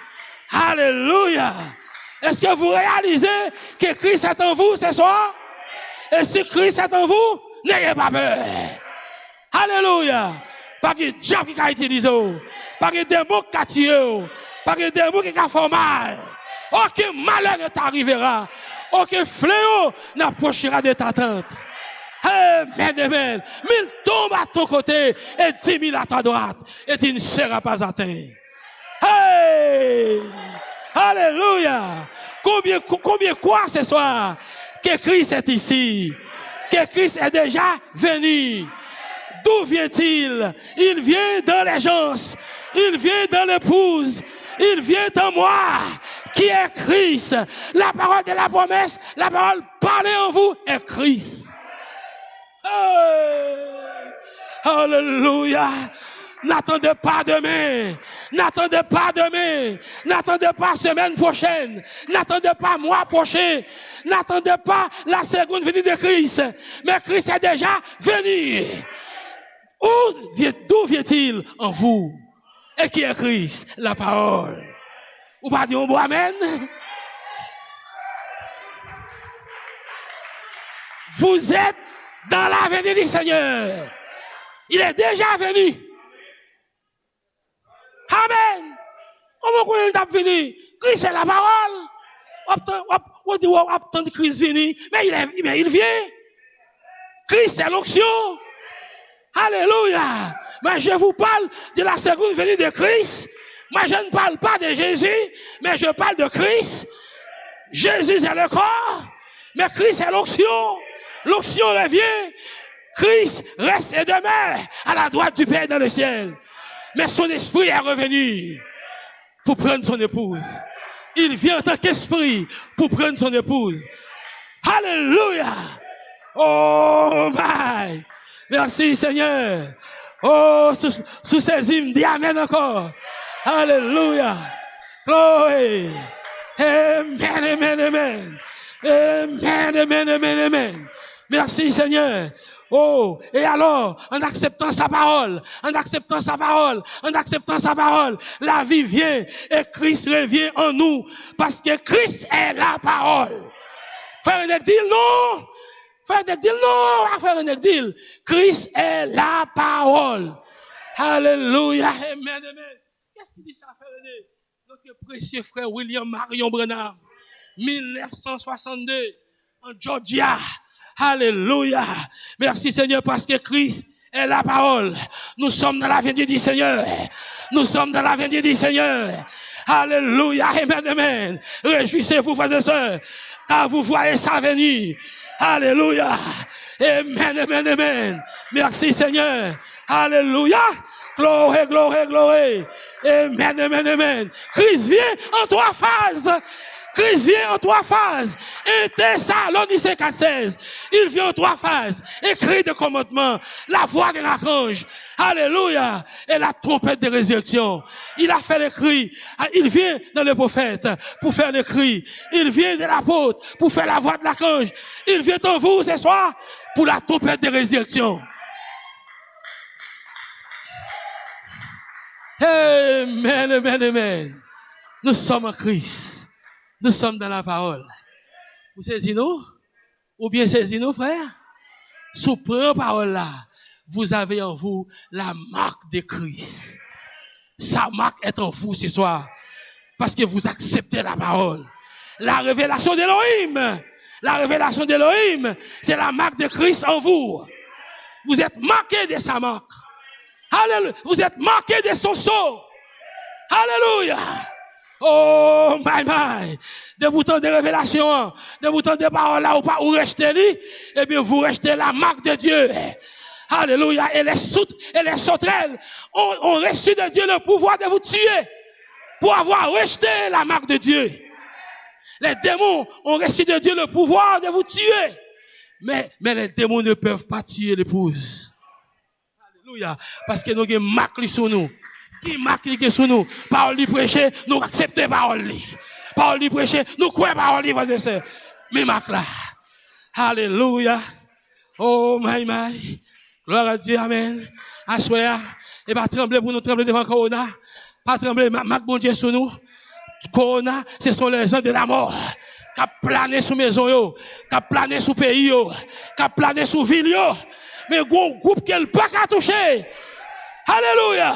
B: Alléluia. Est-ce que vous réalisez que Christ est en vous ce soir? Et si Christ est en vous, n'ayez pas peur. Alléluia. Pas de diable qui a utilisé, pas de démon qui a tué, pas de démon qui a fait mal. Aucun malheur ne t'arrivera. Aucun fléau n'approchera de ta tente. Amen, amen. 1000 tombent à ton côté et 10 000 à ta droite et tu ne seras pas atteint. Hey! Alléluia. Combien quoi ce soir que Christ est ici, que Christ est déjà venu. D'où vient-il? Il vient dans les gens, il vient dans l'épouse, il vient dans moi, qui est Christ. La parole de la promesse, la parole parlée en vous est Christ. Hey! Alléluia. N'attendez pas demain. N'attendez pas demain. N'attendez pas semaine prochaine. N'attendez pas mois prochain. N'attendez pas la seconde venue de Christ. Mais Christ est déjà venu. D'où vient-il en vous? Et qui est Christ? La parole. Ou pas dire un bon amen? Vous êtes dans la venue du Seigneur. Il est déjà venu. Amen. Comment qu'on est venu? Christ est la parole. On attend Christ venir, mais il vient. Christ est l'onction. Alléluia. Mais je vous parle de la seconde venue de Christ. Moi, je ne parle pas de Jésus, mais je parle de Christ. Jésus est le corps, mais Christ est l'onction. L'onction revient. Christ reste et demeure à la droite du Père dans le ciel. Mais son esprit est revenu pour prendre son épouse. Il vient en tant qu'esprit pour prendre son épouse. Alléluia. Oh my. Merci Seigneur. Oh, sous ces hymnes, dis amen encore. Alléluia. Glory. Amen, amen, amen. Amen, amen, amen, amen. Merci Seigneur. Oh, et alors, en acceptant sa parole, la vie vient et Christ revient en nous parce que Christ est la parole. Frère Negdil, non. Frère Negdil, non. Frère Negdil, Christ est la parole. Alléluia. Amen, amen. Qu'est-ce qu'il dit ça, frère Negdil? Notre précieux frère William Marion Branham, 1962, en Georgia. Alléluia. Merci Seigneur parce que Christ est la parole. Nous sommes dans la venue du Seigneur. Nous sommes dans la venue du Seigneur. Alléluia. Amen, amen. Réjouissez-vous, frères et sœurs, car vous voyez sa venue. Alléluia. Amen, amen, amen. Merci Seigneur. Alléluia. Glory, glory, glory. Amen, amen, amen. Christ vient en 3 phases. Christ vient en 3 phases. Et Thessaloniciens 4:16. Il vient en 3 phases. Écrit de commandement. La voix de l'archange. Alléluia. Et la trompette de résurrection. Il a fait le cri. Il vient dans le prophète pour faire le cri. Il vient de l'apôtre pour faire la voix de l'archange. Il vient en vous ce soir pour la trompette de résurrection. Amen, amen, amen. Nous sommes en Christ. Nous sommes dans la parole. Vous saisissez-nous? Ou bien saisissez-nous, frère? Sous la parole là, vous avez en vous la marque de Christ. Sa marque est en vous ce soir. Parce que vous acceptez la parole. La révélation d'Élohim. La révélation d'Élohim, c'est la marque de Christ en vous. Vous êtes marqué de sa marque. Alléluia. Vous êtes marqué de son sceau. Alléluia. Oh, my. De bouton de révélation, de bouton de parole là, ou restez li, eh bien, vous restez la marque de Dieu. Alléluia. Et les sauterelles ont reçu de Dieu le pouvoir de vous tuer pour avoir rejeté la marque de Dieu. Les démons ont reçu de Dieu le pouvoir de vous tuer. Mais les démons ne peuvent pas tuer l'épouse. Alléluia. Parce que nous avons une marque sur nous. Qui marque qui sur nous? Parole du prêcher, nous acceptons parole. Parole du prêcher, nous croyons parole, frères et sœurs. Mais marque là. Alléluia. Oh my. Gloire à Dieu, amen. Assoya. Et pas trembler pour nous trembler devant Corona. Pas trembler, marque bon Dieu sur nous. Corona, ce sont les gens de la mort. Qui planent sous maison yo, qui planent sous pays yo, qui planent sous ville yo. Mais groupe qu'elle pas qu'à toucher. Alléluia.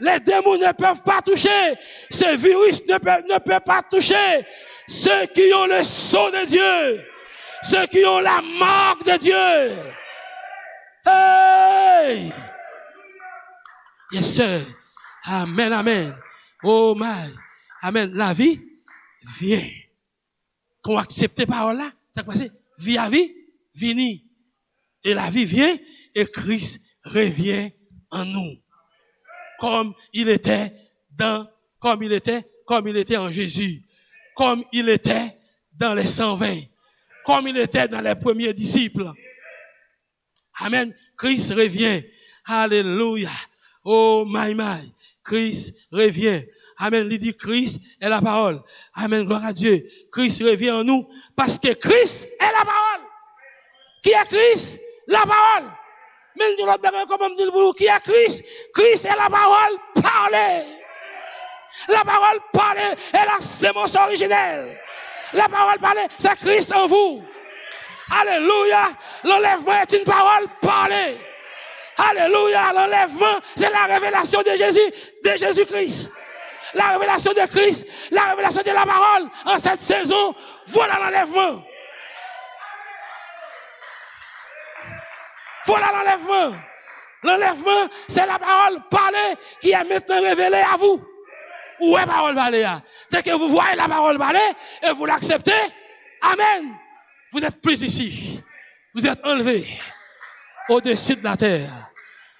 B: Les démons ne peuvent pas toucher. Ce virus ne peut pas toucher ceux qui ont le sceau de Dieu. Ceux qui ont la marque de Dieu. Hey! Yes, sir. Amen, amen. Oh my. Amen. La vie vient. Qu'on accepte parole là, ça passe. Vie à vie, vini. Et la vie vient et Christ revient en nous. Comme il était en Jésus. Comme il était dans les 120. Comme il était dans les premiers disciples. Amen. Christ revient. Alléluia. Oh my. Christ revient. Amen. Il dit Christ est la parole. Amen. Gloire à Dieu. Christ revient en nous parce que Christ est la parole. Qui est Christ? La parole. Mais il dit l'autre bagage, comment me dit vous? Qui est Christ? Christ est la parole parlée. La parole parlée est la sémence originelle. La parole parlée, c'est Christ en vous. Alléluia. L'enlèvement est une parole parlée. Alléluia. L'enlèvement, c'est la révélation de Jésus-Christ. La révélation de Christ, la révélation de la parole en cette saison. Voilà l'enlèvement. Voilà l'enlèvement. L'enlèvement, c'est la parole parlée qui est maintenant révélée à vous. Où est la parole parlée? Dès que vous voyez la parole parlée et vous l'acceptez, amen. Vous n'êtes plus ici. Vous êtes enlevés au-dessus de la terre.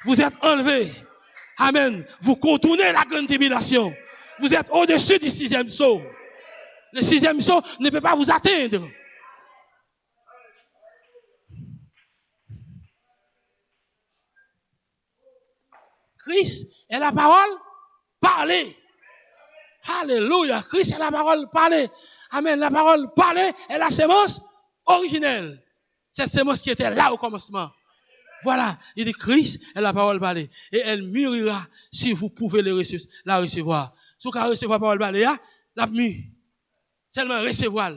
B: Vous êtes enlevés. Amen. Vous contournez la grande tribulation. Vous êtes au-dessus du 6e sceau. Le 6e sceau ne peut pas vous atteindre. Christ est la parole parlée. Alléluia. Christ est la parole parlée. Amen. La parole parlée est la sémence originelle. Cette sémence qui était là au commencement. Voilà. Il dit Christ est la parole parlée. Et elle mûrira si vous pouvez la recevoir. Si vous pouvez recevoir la parole parlée, la mûre. Seulement recevoir.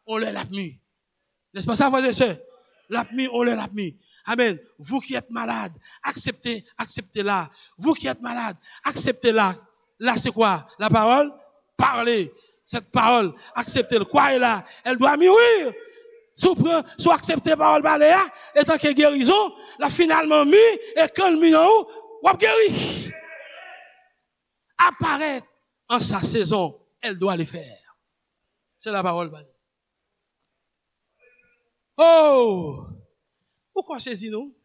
B: On l'a mûre. N'est-ce pas ça, frères et sœurs? La mûre, on l'a mûre. Amen. Vous qui êtes malade, acceptez-la. Vous qui êtes malade, acceptez-la. Là, c'est quoi? La parole? Parlez. Cette parole, acceptez-le. Quoi est là? Elle doit mûrir. Soit accepter la parole parler, et tant que guérison, la finalement mû, et quand le mû en haut, ou guéri. Apparaître en sa saison, elle doit le faire. C'est la parole parler. Oh! Pourquoi saisir nous?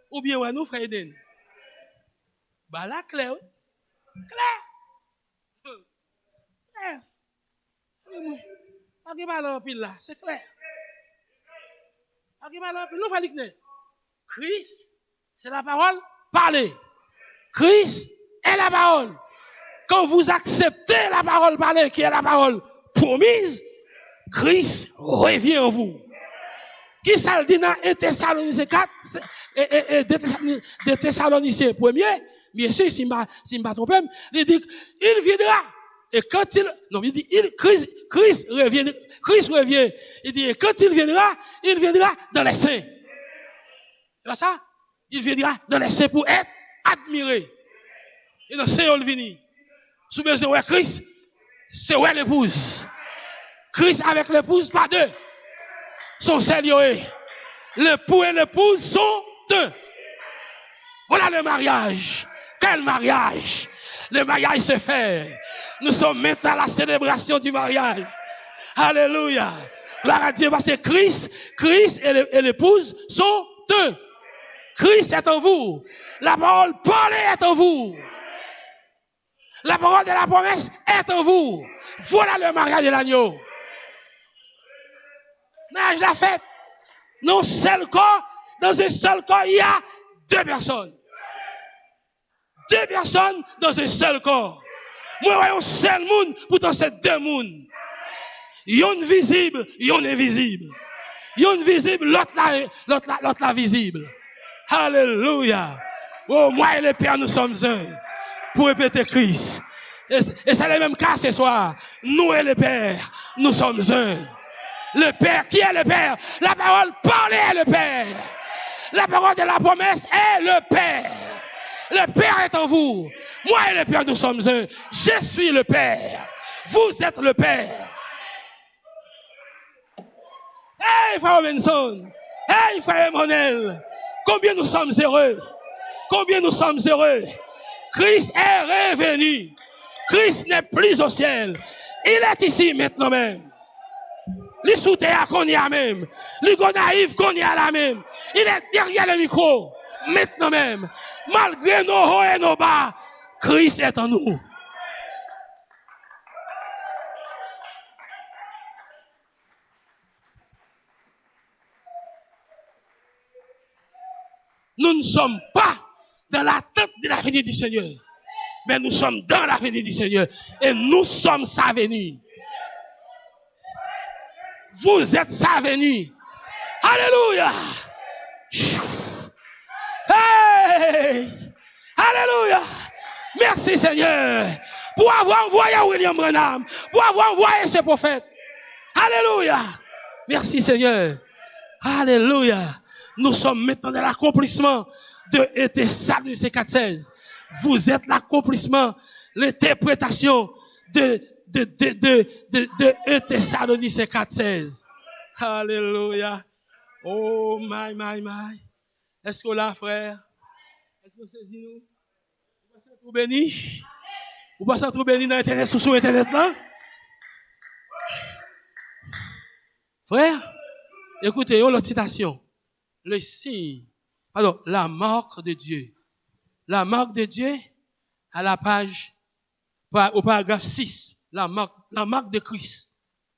B: Ou bien, ouais, nous, frère Eden? Bah là, clair. Clair. Pas de mal en pile là, c'est clair. Pas de mal en pile. Nous, frère Christ, c'est la parole parlée. Christ est la parole. Quand vous acceptez la parole parlée, qui est la parole promise, Christ revient en vous. Qui ça le dit dans Thessaloniciens 4 et de Thessaloniciens 1er, bien sûr, si je ne me trompe pas, il dit il viendra. Et quand il dit, Christ revient. Il dit, et quand il viendra dans les saints. C'est ça? Il viendra dans les saints pour être admiré. Et dans Saint, il vient. Sous besoin de Christ, c'est où l'épouse. Christ avec l'épouse, pas deux. Sont sérieux. L'époux et l'épouse sont deux. Voilà le mariage. Quel mariage? Le mariage se fait. Nous sommes maintenant à la célébration du mariage. Alléluia. Gloire à Dieu, parce que Christ et l'épouse sont deux. Christ est en vous. La parole parlée est en vous. La parole de la promesse est en vous. Voilà le mariage de l'agneau. Mariage la fête. Dans un seul corps, il y a deux personnes. Deux personnes dans un seul corps. Moi, voyons un seul monde, pourtant c'est deux mondes. Yon visible, yon invisible. Yon visible, l'autre là visible. Alléluia. Oh, moi et le Père, nous sommes un. Pour répéter Christ. Et c'est le même cas ce soir. Nous et le Père, nous sommes un. Le Père, qui est le Père? La parole parlée est le Père. La parole de la promesse est le Père. Le Père est en vous. Moi et le Père, nous sommes un. Je suis le Père. Vous êtes le Père. Hey, frère Benson. Hey, frère Emmanuel. Combien nous sommes heureux. Combien nous sommes heureux. Christ est revenu. Christ n'est plus au ciel. Il est ici maintenant même. Les sous-terres qu'on y a même. Les naïfs qu'on y a là même. Il est derrière le micro. Maintenant même. Malgré nos hauts et nos bas, Christ est en nous. Nous ne sommes pas dans l'attente de la venue du Seigneur. mais nous sommes dans la venue du Seigneur. Et nous sommes sa venue. Vous êtes sa venue. Alléluia. Hey! Alléluia. Merci Seigneur pour avoir envoyé William Branham, pour avoir envoyé ce prophète. Alléluia. Merci Seigneur. Alléluia. Nous sommes maintenant dans l'accomplissement de Thessaloniciens 4:16. Vous êtes l'accomplissement, l'interprétation de Thessaloniciens 4:16. Alléluia. Oh my. Est-ce que là, frère? Est-ce que c'est nous? Vous passez trop béni? Vous passez trop béni dans Internet, sur Internet là? Frère, écoutez, l'autre citation. Le signe, la marque de Dieu. La marque de Dieu, à la page, au paragraphe 6, la marque de Christ.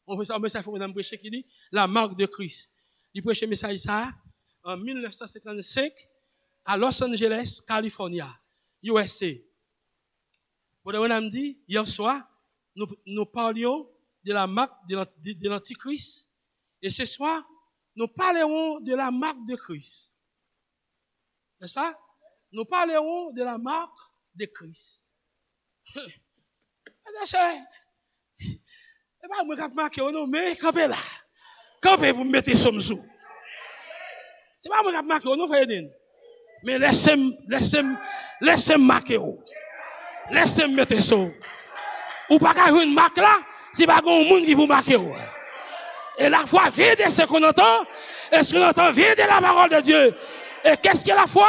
B: On fait ça, il faut que prêcher qui dit, la marque de Christ. Il prêche le message ça, en 1955, à Los Angeles, California, USA. On a dit, hier soir, nous parlions de la marque de l'Antichrist, et ce soir, nous parlerons de la marque de Christ. N'est-ce pas? Nous parlerons de la marque de Christ. C'est pas moi qui marque, mais campez là. Campez pour me mettre somme sous. C'est pas moi qui marque, non, frère Eden. Mais laissez-moi marquer. Laissez-moi mettre sous. Ou pas qu'à une marque là, c'est pas un monde qui vous marque. Et la foi vient de ce qu'on entend, et ce qu'on entend vient de la parole de Dieu. Et qu'est-ce que la foi?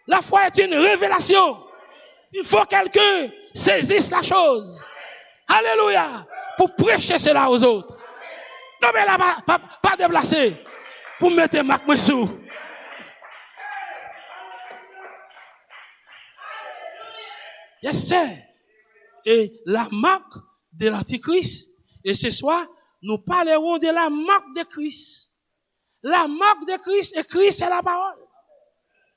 B: La foi est une révélation. Il faut que quelqu'un saisisse la chose. Alléluia. Pour prêcher cela aux autres. Non mais là, pas déplacer. Pour mettre Marc Messou. Yes, sir. Et la marque de l'Antichrist, et ce soir, nous parlerons de la marque de Christ. La marque de Christ, et Christ c'est la parole.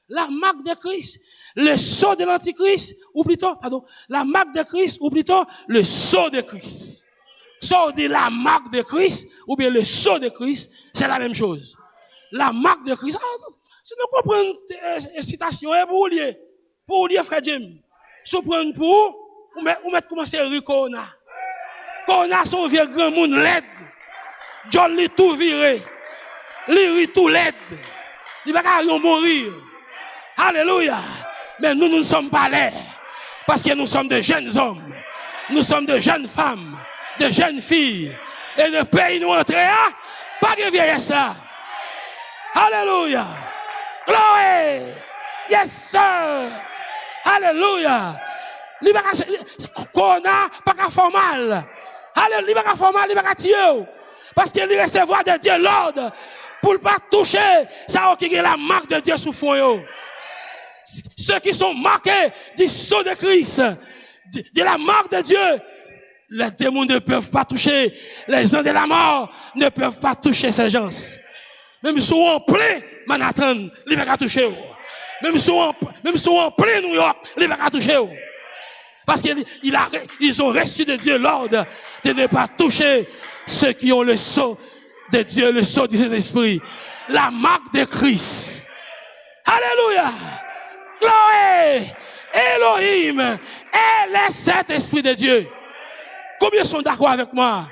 B: La marque de Christ, le sceau de l'Antichrist, ou plutôt, la marque de Christ, ou plutôt, le sceau de Christ. Soit on dit la marque de Christ, ou bien le sceau de Christ, c'est la même chose. La marque de Christ, si nous comprenons une citation, pour lier, frère Jim, si nous prenons pour, ou mettre commencer à rire Kona. Kona son vieux grand monde laid. John li tout viré. Li rit tout laid. Il va pas mourir. Alléluia. Mais nous ne sommes pas laids. Parce que nous sommes de jeunes hommes. Nous sommes de jeunes femmes. De jeunes filles. Et le pays nous entrer, pas de vieillesse là. Alléluia. Glory. Yes, sir. Alléluia. Qu'on a pas qu'à faire mal. Alléluia. Il va pas faire mal, il va pas tuer. Parce qu'il recevoir de Dieu l'ordre pour ne pas toucher ça qui est la marque de Dieu sous fond. Ceux qui sont marqués du sceau de Christ, de la marque de Dieu, les démons ne peuvent pas toucher. Les anges de la mort ne peuvent pas toucher ces gens. Même si on en plein Manhattan, il va pas toucher. Même si on en plein New York, il va pas toucher. Parce qu'ils ont reçu de Dieu l'ordre de ne pas toucher ceux qui ont le sceau de Dieu, le sceau du Saint-Esprit. La marque de Christ. Alléluia. Gloire. Elohim. Et le Saint-Esprit de Dieu. Combien sont d'accord avec moi?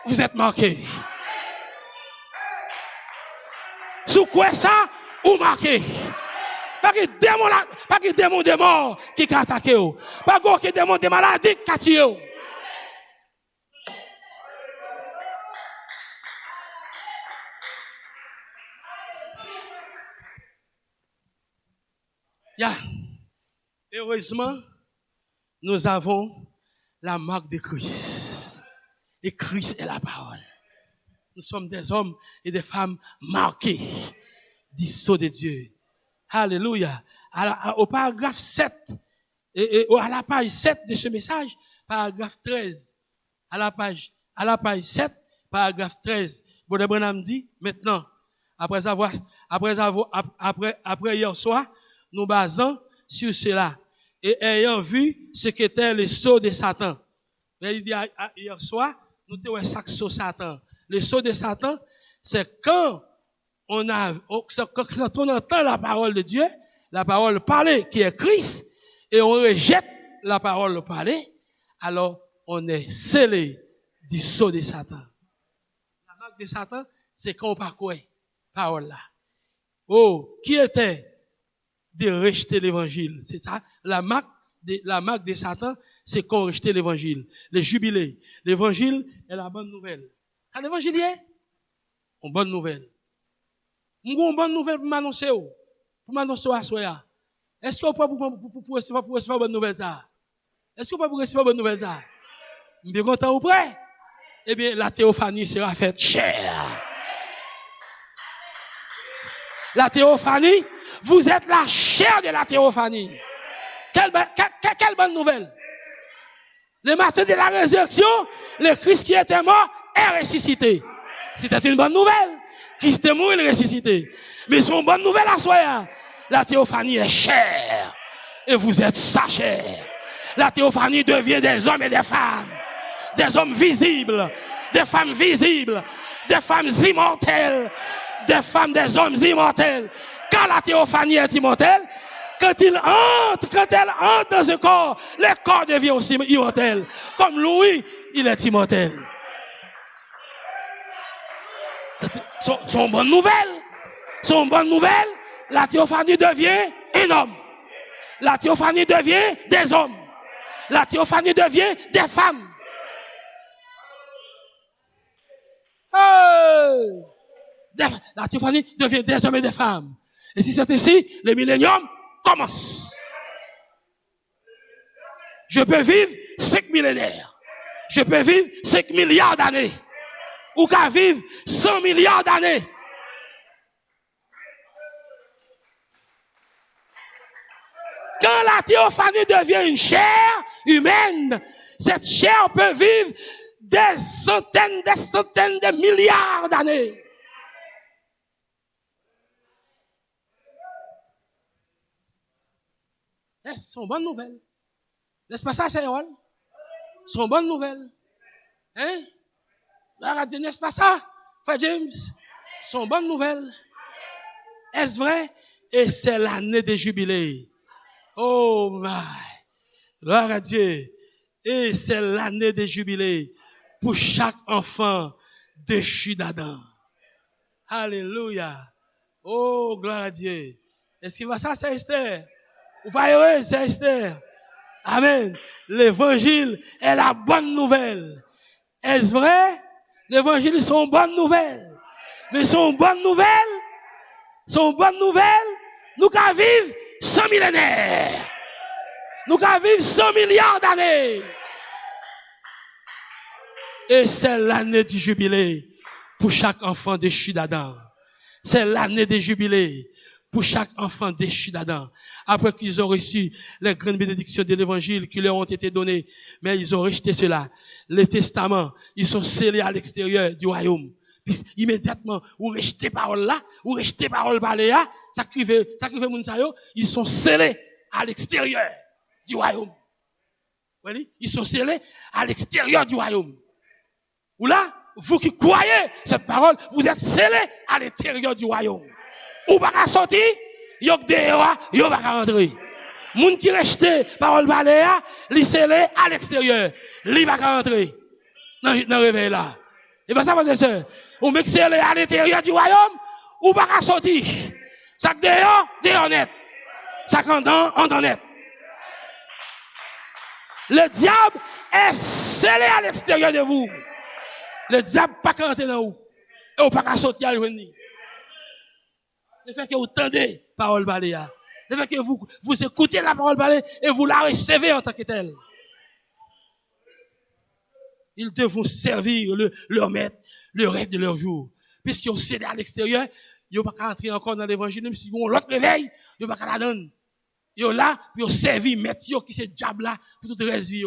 B: Vous êtes marqués. Sous quoi ça? Ou marqués? Pas que démon de mort qui a attaqué. Pas que démon de maladie qui a tué. Heureusement, nous avons la marque de Christ. Et Christ est la parole. Nous sommes des hommes et des femmes marqués du sceau de Dieu. Alléluia. Au paragraphe 7, et à la page 7 de ce message, paragraphe 13, à la page 7, paragraphe 13, Brother Branham dit, maintenant, après hier soir, nous basons sur cela. et ayant vu ce qu'étaient les sceaux de Satan. Il dit hier soir, nous avons chaque sceau Satan. Le sceau de Satan, c'est quand on entend la parole de Dieu, la parole parlée qui est Christ, et on rejette la parole parlée, alors on est scellé du sceau de Satan. La marque de Satan, c'est quand on parcourt parole là. Oh, qui était de rejeter l'évangile? C'est ça, la marque de Satan, c'est qu'on rejette l'évangile. Les jubilés. L'évangile est la bonne nouvelle. Ah, l'évangile est une bonne nouvelle. Une bonne nouvelle pour m'annoncer. Pour m'annoncer à soi. Est-ce qu'on peut pour recevoir une bonne nouvelle ça? Est-ce qu'on peut recevoir une bonne nouvelle ça? Bien content ou prêt? Eh bien, la théophanie sera faite chère. La théophanie, vous êtes la chair de la théophanie. Quelle bonne nouvelle. Le matin de la résurrection, le Christ qui était mort est ressuscité. C'était une bonne nouvelle. Christ est mort, il est ressuscité. Mais son bonne nouvelle à soi, la théophanie est chère. Et vous êtes sa chair. La théophanie devient des hommes et des femmes. Des hommes visibles. Des femmes visibles. Des femmes immortelles. Des femmes, des hommes immortels. Quand la théophanie est immortelle, quand elle entre dans un corps, le corps devient aussi immortel. Comme Louis, il est immortel. Son bonne nouvelle, la théophanie devient un homme. La théophanie devient des hommes. La théophanie devient des femmes. Hey! La théophanie devient des hommes et des femmes. Et si c'est ainsi, le millénium commence. Je peux vivre 5 millénaires. Je peux vivre 5 milliards d'années. Ou qu'à vivre 100 milliards d'années. Quand la théophanie devient une chair humaine, cette chair peut vivre des centaines de milliards d'années. C'est une bonne nouvelle. N'est-ce pas ça, Seigneur? C'est une bonne nouvelle. Hein? La dit, n'est-ce pas ça, Frère James? C'est une bonne nouvelle. Est-ce vrai? Et c'est l'année des jubilés. Oh my. Gloire à Dieu. Et c'est l'année des jubilés pour chaque enfant déchu d'Adam. Alléluia. Oh, gloire à Dieu. Est-ce qu'il va ça, c'est Esther? Ou pas heureux, c'est Esther. Amen. L'évangile est la bonne nouvelle. Est-ce vrai? L'évangile sont bonnes nouvelles. Mais sont bonnes nouvelles. Nous qu'à vivre 100 millénaires. Nous qu'à vivre 100 milliards d'années. Et c'est l'année du jubilé pour chaque enfant déchu d'Adam. C'est l'année des jubilés pour chaque enfant déchu d'Adam. Après qu'ils ont reçu les grandes bénédictions de l'évangile qui leur ont été données, mais ils ont rejeté cela. Les testaments, ils sont scellés à l'extérieur du royaume. Puis, immédiatement, ou rejeter parole là, ou rejeter parole baléa, ça crive Mounsayo, ils sont scellés à l'extérieur du royaume. Voyez? Ils sont scellés à l'extérieur du royaume. Ou là, vous qui croyez cette parole, vous êtes scellés à l'intérieur du royaume. Ou pas qu'à sortir, yon dehors, yon pas qu'à rentrer. Moun qui rejette parole baléa, li scellé à l'extérieur. Li pas qu'à rentrer. Dans réveil là. Et pas ça, frères et sœurs. Ou mec scellé à l'intérieur du royaume, ou pas qu'à sortir. Ça dehors net. Ça en dedans net. Le diable est scellé à l'extérieur de vous. Le diable pas qu'à rentrer dans vous. Et ou pas qu'à sortir à l'venir. Le fait que vous tendez parole baléa. Le fait que vous écoutez la parole baléa et vous la recevez en tant que telle. Ils devront servir leur maître le reste de leur jour. Puisqu'ils ont cédé à l'extérieur, ils n'ont pas qu'à entrer encore dans l'évangile, même s'ils ont l'autre réveil, ils n'ont pas qu'à la donner. Ils ont là, puis ils ont servi maître qui c'est diable là, pour toute reste vie.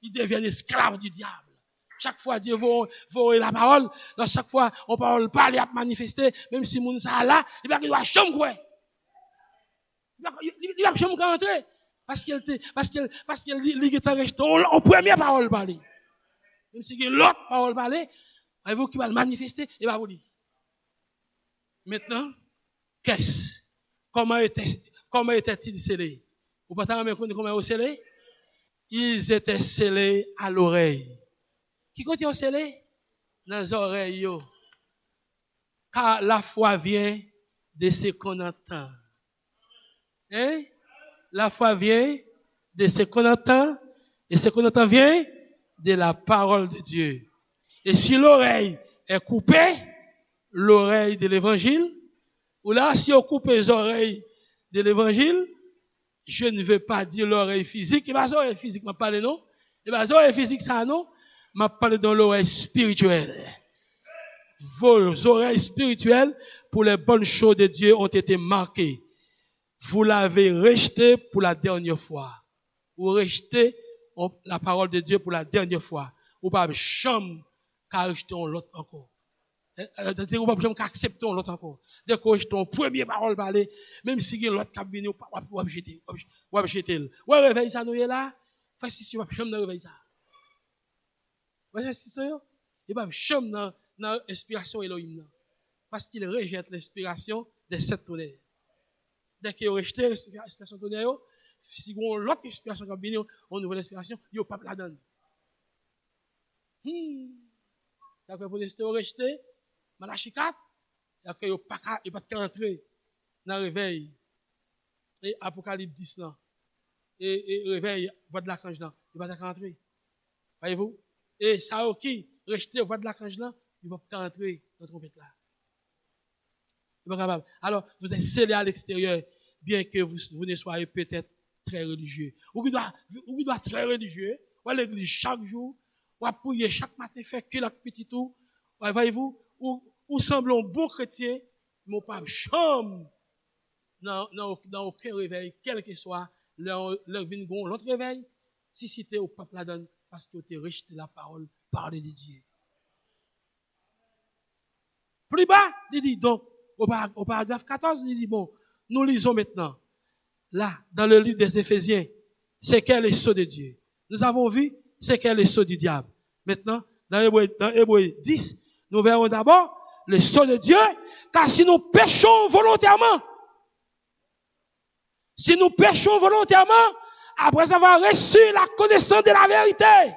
B: Ils deviennent esclaves du diable. Chaque fois, Dieu vaut la parole. Dans chaque fois, on parle parler à manifester, même si moun sa là, il va qu'il doit chambre quoi. Il va chambre rentrer. Parce qu'elle était restée en première parole parlée. Même si il y a l'autre parole parlée, vous qui va le manifester, et va vous dire. Maintenant, qu'est-ce? Comment étaient-ils scellés? Vous ne pouvez pas comment ils étaient scellés? Ils étaient scellés à l'oreille. Qui côté ils scellés? Dans les oreilles. Car la foi vient de ce qu'on entend. Hein? La foi vient de ce qu'on entend, et ce qu'on entend vient de la parole de Dieu. Et si l'oreille est coupée, l'oreille de l'évangile, ou là, si on coupe les oreilles de l'évangile, je ne veux pas dire l'oreille physique, et pas l'oreille physique, m'a parlé non, et pas l'oreille physique ça non, m'a parlé dans l'oreille spirituelle. Vos oreilles spirituelles pour les bonnes choses de Dieu ont été marquées. Vous l'avez rejeté pour la dernière fois. Vous rejetez la parole de Dieu pour la dernière fois. Ou pas chambre qu'à rejeter l'autre encore. Ou pas chambre qu'à accepter l'autre encore. Dès que rejetez ton première parole parler, même si l'autre qui vient ou pas jeter. Ou réveille ça nous là. Fais si tu vas chambre réveille ça. Ouais, si c'est ça. Et pas chambre dans l'inspiration Elohim. Parce qu'il rejette l'inspiration des 7 tonnerres. Dès qu'il a rejeté l'inspiration tonnerre, si on a l'autre inspiration qui vient, on nouvelle inspiration, il n'y a pas la donne. Après, pour rester rejeté, Malachi 4, il n'y a pas de entrer dans le réveil. Et Apocalypse 10, là. Et réveil, voix de l'archange, là. Il n'y a pas de entrer. Voyez-vous? Et ça, qui rejeté voix de l'archange, là, il ne va pas entrer dans la trompette, là. Il n'est pas capable. Alors, vous êtes scellés à l'extérieur, bien que vous ne soyez peut-être très religieux. Ou qui doit être très religieux, ou à l'église chaque jour, ou à prier chaque matin, faire que la petite tour, voyez-vous, ou semblons bons chrétiens, mais pas chambre dans aucun réveil, quel que soit leur vingon, l'autre réveil, si c'était au peuple la donne, parce que tu as rejeté la parole, parler de Dieu. Plus bas, il dit donc, au paragraphe 14, il dit bon, nous lisons maintenant. Là, dans le livre des Éphésiens, c'est quel est le sceau de Dieu. Nous avons vu, c'est quel est le sceau du diable. Maintenant, dans Hébreux 10, nous verrons d'abord le sceau de Dieu, car si nous péchons volontairement, après avoir reçu la connaissance de la vérité,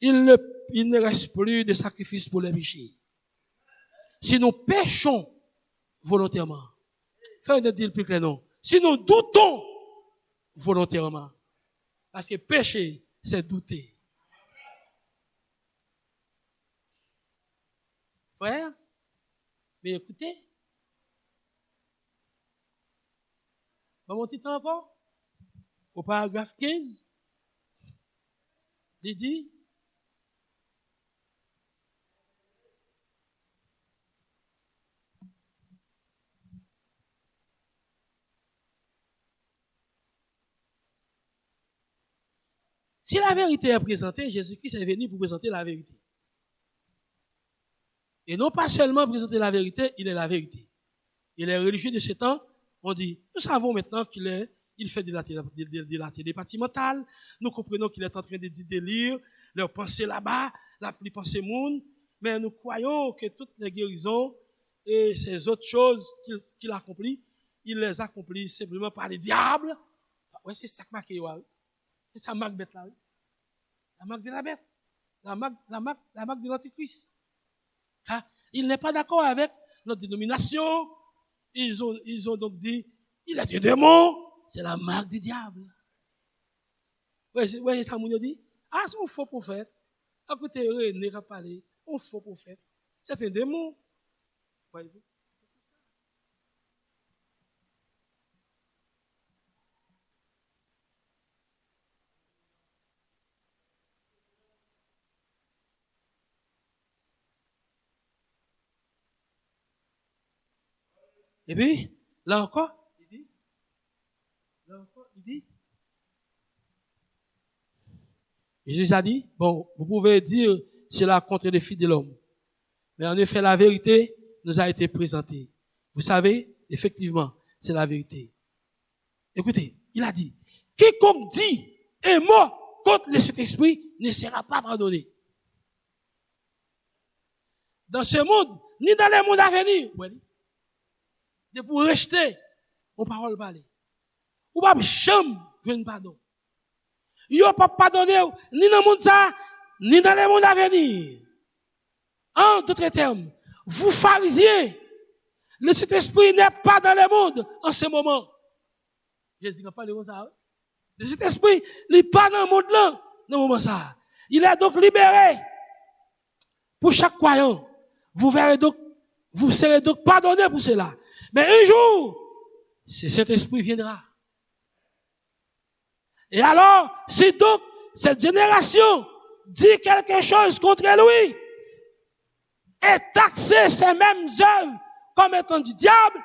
B: il ne reste plus de sacrifice pour les péchés. Si nous péchons volontairement, faites de dire plus clair non. Si nous doutons volontairement, parce que pécher, c'est douter. Frère, mais écoutez, on va monter encore au paragraphe 15. Il dit, si la vérité est présentée, Jésus-Christ est venu pour présenter la vérité. Et non pas seulement présenter la vérité, il est la vérité. Et les religieux de ce temps ont dit, nous savons maintenant il fait de la télépathie mentale, nous comprenons qu'il est en train de dire délire, leur pensée là-bas, les pensées monde, mais nous croyons que toutes les guérisons et ces autres choses qu'il accomplit, il les accomplit simplement par les diables. Ouais, c'est ça que marque. C'est ça marque bête là. La marque de la bête. La marque de l'antichrist. Hein? Il n'est pas d'accord avec notre dénomination. Ils ont donc dit, il est un démon. C'est la marque du diable. Ouais, ça m'a dit, c'est un faux prophète. Écoutez, René a parlé, un faux prophète. C'est un démon. Voyez-vous? Et puis, là encore, il dit, Jésus a dit, bon, vous pouvez dire cela contre les filles de l'homme. Mais en effet, la vérité nous a été présentée. Vous savez, effectivement, c'est la vérité. Écoutez, il a dit, quiconque dit un mot contre le Saint-Esprit ne sera pas pardonné. Dans ce monde, ni dans le monde à venir, de pour rejeter aux paroles parlées. Ou pas jamais jouer pardon. Yo pas pardonner ni dans le monde ça, ni dans le monde à venir. En d'autres termes, vous pharisiens, le Saint-Esprit n'est pas dans le monde en ce moment. Jésus n'a pas de ça. Le Saint-Esprit n'est pas dans le monde là, dans le moment ça. Il est donc libéré. Pour chaque croyant, vous verrez donc, vous serez donc pardonné pour cela. Mais un jour, cet esprit viendra. Et alors, si donc cette génération dit quelque chose contre lui et taxer ces mêmes œuvres comme étant du diable,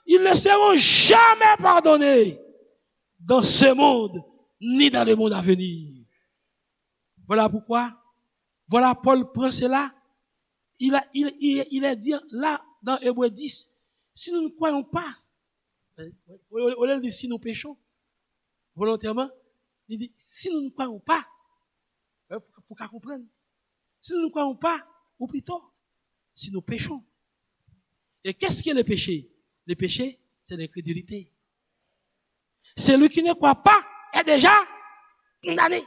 B: ils ne seront jamais pardonnés dans ce monde, ni dans le monde à venir. Voilà pourquoi, voilà Paul prend cela, il a dit là, dans Hébreux 10, si nous ne croyons pas, au lieu de dire si nous péchons, volontairement, il dit si nous ne croyons pas, pour qu'à comprendre, si nous ne croyons pas, ou plutôt, si nous péchons. Et qu'est-ce que le péché? Le péché, c'est l'incrédulité. Celui qui ne croit pas est déjà condamné.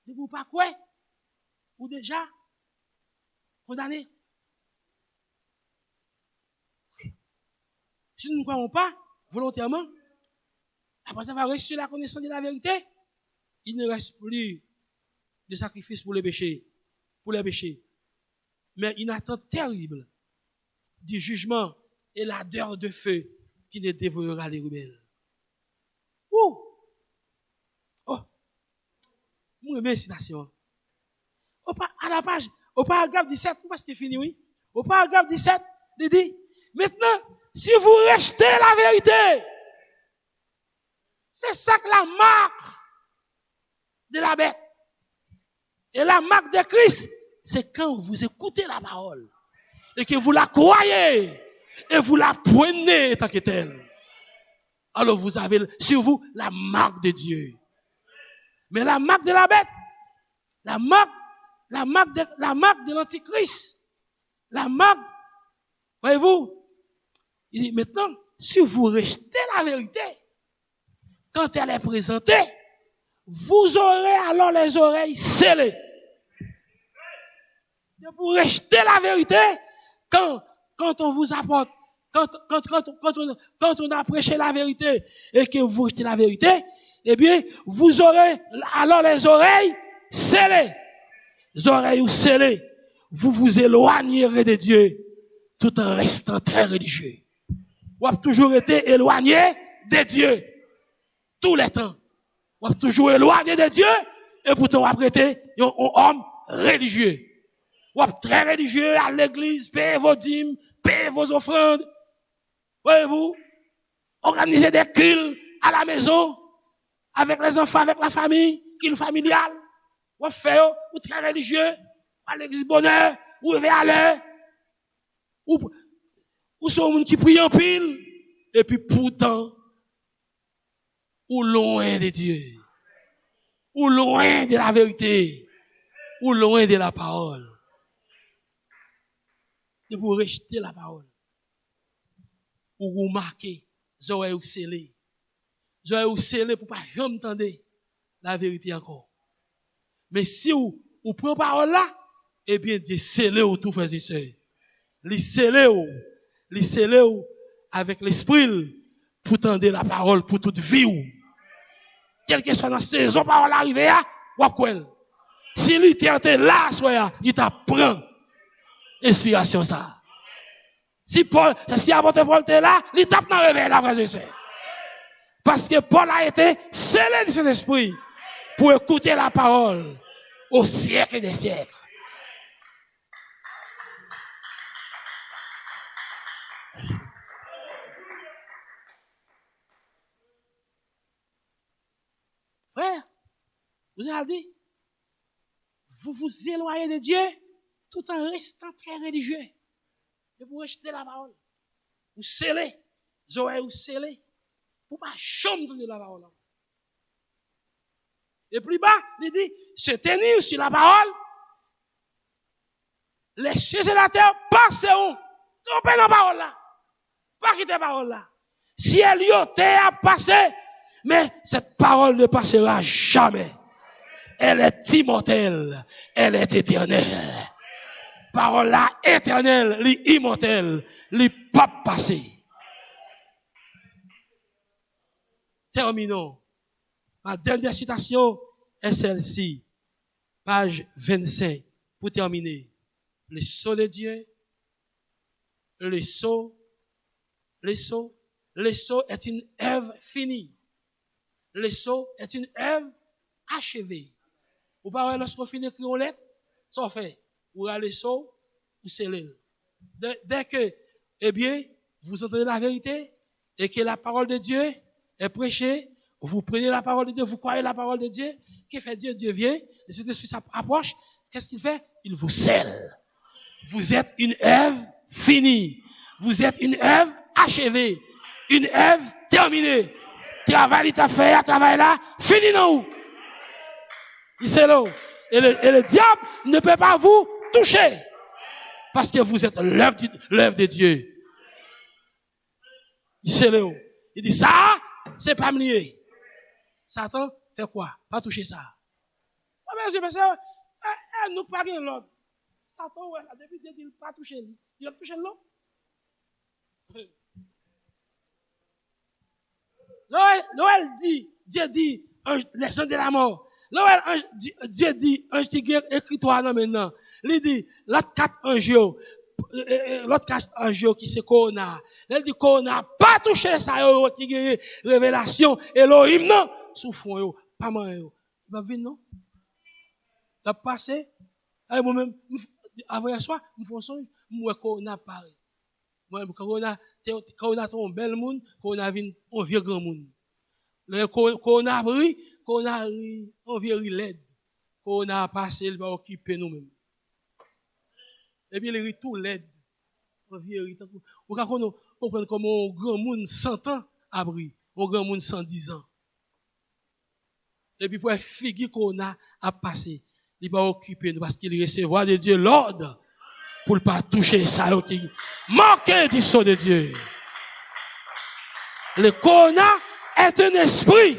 B: Ne vous pas quoi? Ou déjà condamné. Si nous ne croyons pas, volontairement, après avoir reçu la connaissance de la vérité, il ne reste plus de sacrifice pour les péchés, mais une attente terrible du jugement et l'ardeur de feu qui ne dévorera les rebelles. Ouh! Oh! Moi, mes citations. À la page, au paragraphe 17, parce qu'il finit, oui. Au paragraphe 17, il dit, maintenant, si vous rejetez la vérité, c'est ça que la marque de la bête. Et la marque de Christ, c'est quand vous écoutez la parole et que vous la croyez et vous la prenez tant que telle. Alors vous avez sur vous la marque de Dieu. Mais la marque de la bête, la marque de l'antichrist, la marque, voyez-vous, il dit maintenant, si vous rejetez la vérité, quand elle est présentée, vous aurez alors les oreilles scellées. Et vous rejetez la vérité, quand on vous apporte, quand on a prêché la vérité et que vous rejetez la vérité, eh bien, vous aurez alors les oreilles scellées. Les oreilles scellées. Vous vous éloignerez de Dieu tout en restant très religieux. Vous avez toujours été éloigné de Dieu. Tous les temps. Vous avez toujours éloigné de Dieu et pourtant vous avez été un homme religieux. Vous êtes très religieux à l'église, payez vos dîmes, payez vos offrandes. Voyez-vous, organisez des cultes à la maison, avec les enfants, avec la famille, culte familial. Vous faites, vous êtes très religieux, à l'église bonheur, vous devez aller, ou sont gens qui prient en pile, et puis pourtant, ou loin de Dieu, ou loin de la vérité, ou loin de la parole. C'est pour rejeter la parole. Ou vous marquer, vous aurez scellé. Vous aurez scellé pour pas jamais entendre la vérité encore. Mais si vous prenez la parole là, eh bien, Dieu scellé ou tout frères et sœurs. Les scellé ou avec l'esprit pour tendre la parole pour toute vie. Quelle que soit la saison parole arrivée à, ou quoi. Si l'éternité là, il t'apprend inspiration ça. Si apôtre Paul était là, il tape dans le réveil, la frère et sœur. Parce que Paul a été scellé de son esprit pour écouter la parole au siècle des siècles. Frère, vous avez dit, vous vous éloignez de Dieu tout en restant très religieux. et pour rejeter la parole. Ou sceller, les oreilles ou sceller, pour pas jamais donner la parole. Et plus bas, il dit, se tenir sur la parole, les cieux et la terre passeront. Trompez la parole là. Pas quitter la parole là. Si elle y a passé, mais cette parole ne passera jamais. Elle est immortelle. Elle est éternelle. Parole là, éternelle, immortelle, pas passée. Terminons. Ma dernière citation est celle-ci. Page 25. Pour terminer. Le sceau de Dieu. Le sceau est une œuvre finie. Le sceau est une œuvre achevée. Vous parlez lorsqu'on finit d'écrire une lettre, ça fait. Ou à le sceau, ou c'est l'île. Dès que, eh bien, vous entendez la vérité, et que la parole de Dieu est prêchée, vous prenez la parole de Dieu, vous croyez la parole de Dieu, que fait Dieu? Dieu vient, le Saint-Esprit s'approche, qu'est-ce qu'il fait? Il vous scelle. Vous êtes une œuvre finie. Vous êtes une œuvre achevée. Une œuvre terminée. Travail, il t'a fait, travail là, fini non où? Il sait là. Et le diable ne peut pas vous toucher. Parce que vous êtes l'œuvre de Dieu. Il sait là. Il dit ça, c'est pas lié. Satan fait quoi? Pas toucher ça. Ah ben, je pense que nous pas l'autre. Satan, ouais, depuis Dieu dit pas toucher lui. Il va toucher l'autre. Noël dit, Dieu dit, les gens de la mort. Noël, Dieu dit, ange qui guerre, écris-toi non maintenant. Il dit, l'autre 4 anges qui c'est Corona. Il dit, Corona, pas toucher ça, qui guerre, révélation, Elohim, non. Souffrons, yo, pas mal, yo. Il va venir, non? T'as passé? Moi-même, avant hier soir, je me fais un songe, moi, Corona pareil. Moi, Corona, ton bel monde, Corona vient, on vieux grand monde. Le Corona ri, on vieux laid. Corona passé, il va occuper nous-mêmes. Et puis, il rit tout laid. On vieux ri. Vous comprenez comment un grand monde 100 ans a pris, un grand monde 110 ans. Et puis, pour figuer Corona a passé, il va occuper nous parce qu'il recevra de Dieu l'ordre pour ne pas toucher ça qui manquait du sceau de Dieu. Le Corona est un esprit.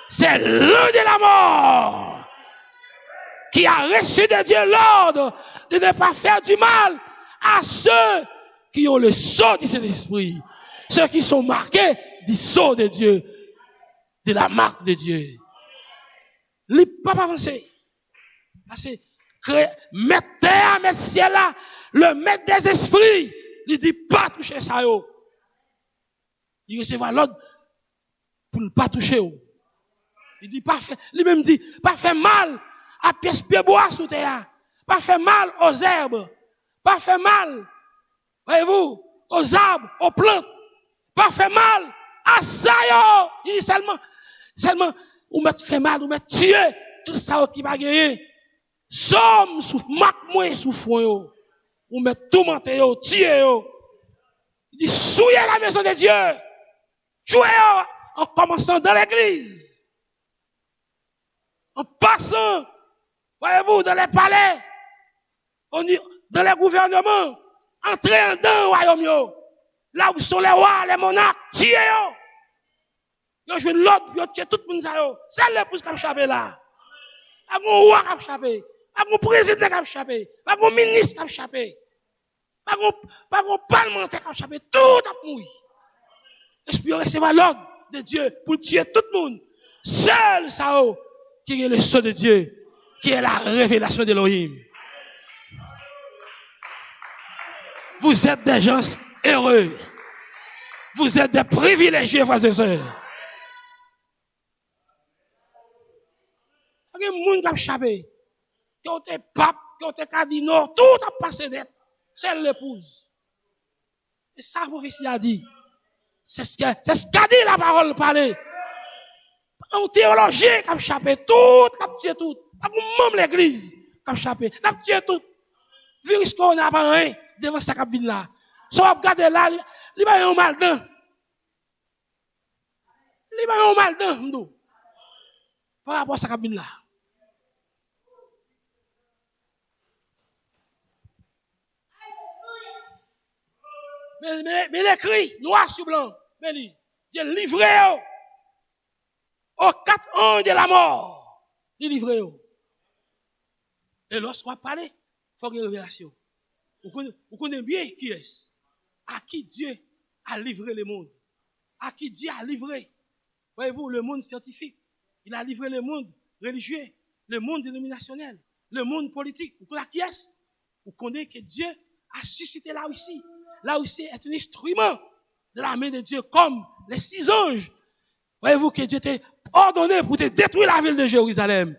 B: C'est l'un de la mort qui a reçu de Dieu l'ordre de ne pas faire du mal à ceux qui ont le sceau de cet esprit. Ceux qui sont marqués du sceau de Dieu, de la marque de Dieu. Il ne peut pas avancer. Parce que mettez à mettre ciel là, le maître des esprits, il dit pas toucher ça yo. Il recevra l'ordre pour ne pas toucher yo. Il dit pas fait, lui-même dit pas faire mal à pièce pied bois sous terre, pas faire mal aux herbes, pas faire mal, voyez-vous, aux arbres, aux plantes, pas faire mal à ça yo. Il dit seulement ou mettre fait mal ou mettre tuer tout ça qui va gagner. Somme souffre, marque moins souffre yo. Ou mettre tout monter yo, tuer yo. Il dit souiller la maison de Dieu. Tuer yo en commençant dans l'église. En passant, voyez-vous, dans les palais, dans les gouvernements, entrer dans le royaume yo. Là où sont les rois, les monarques, tuer yo. Yo joué l'autre, yo tuer tout le monde ça yo. C'est l'épouse qui a échappé là. Pas mon roi qui a échappé. Pas mon président qui a échappé. Pas mon ministre qui a échappé. Pas mon parlementaire qui a échappé. Tout a mouru. Esprit recevoir l'ordre de Dieu pour tuer tout le monde. Seul ça qui est le sceau de Dieu, qui est la révélation d'Elohim. Vous êtes des gens heureux. Vous êtes des privilégiés, frères et sœurs. Il y a des gens qui ont échappé. Qui ont été pape, qui ont été cardinaux, tout a passé d'être. C'est l'épouse. Et ça, la prophétie a dit. C'est ce qu'a dit la parole parlée. Un théologien qui a échappé tout, qui a tué tout. Pas même l'église qui a échappé, qui a tué tout. Virus qu'on a pas rien devant ça qui là. So va regarder là, il va un mal dedans. Il va un mal dedans, par rapport à sa cabine là. Mais l'écrit, noir sur blanc, mais Dieu livré aux 4 anges de la mort. Il livré. Et lorsqu'on parle, il faut qu'il y ait une révélation. Vous connaissez bien qui est-ce? À qui Dieu a livré le monde? À qui Dieu a livré? Voyez-vous, le monde scientifique. Il a livré le monde religieux, le monde dénominationnel, le monde politique. Vous connaissez qui est-ce? Vous connaissez que Dieu a suscité la Russie. La Russie est un instrument de la main de Dieu, comme les 6 anges. Voyez-vous que Dieu t'a ordonné pour te détruire la ville de Jérusalem.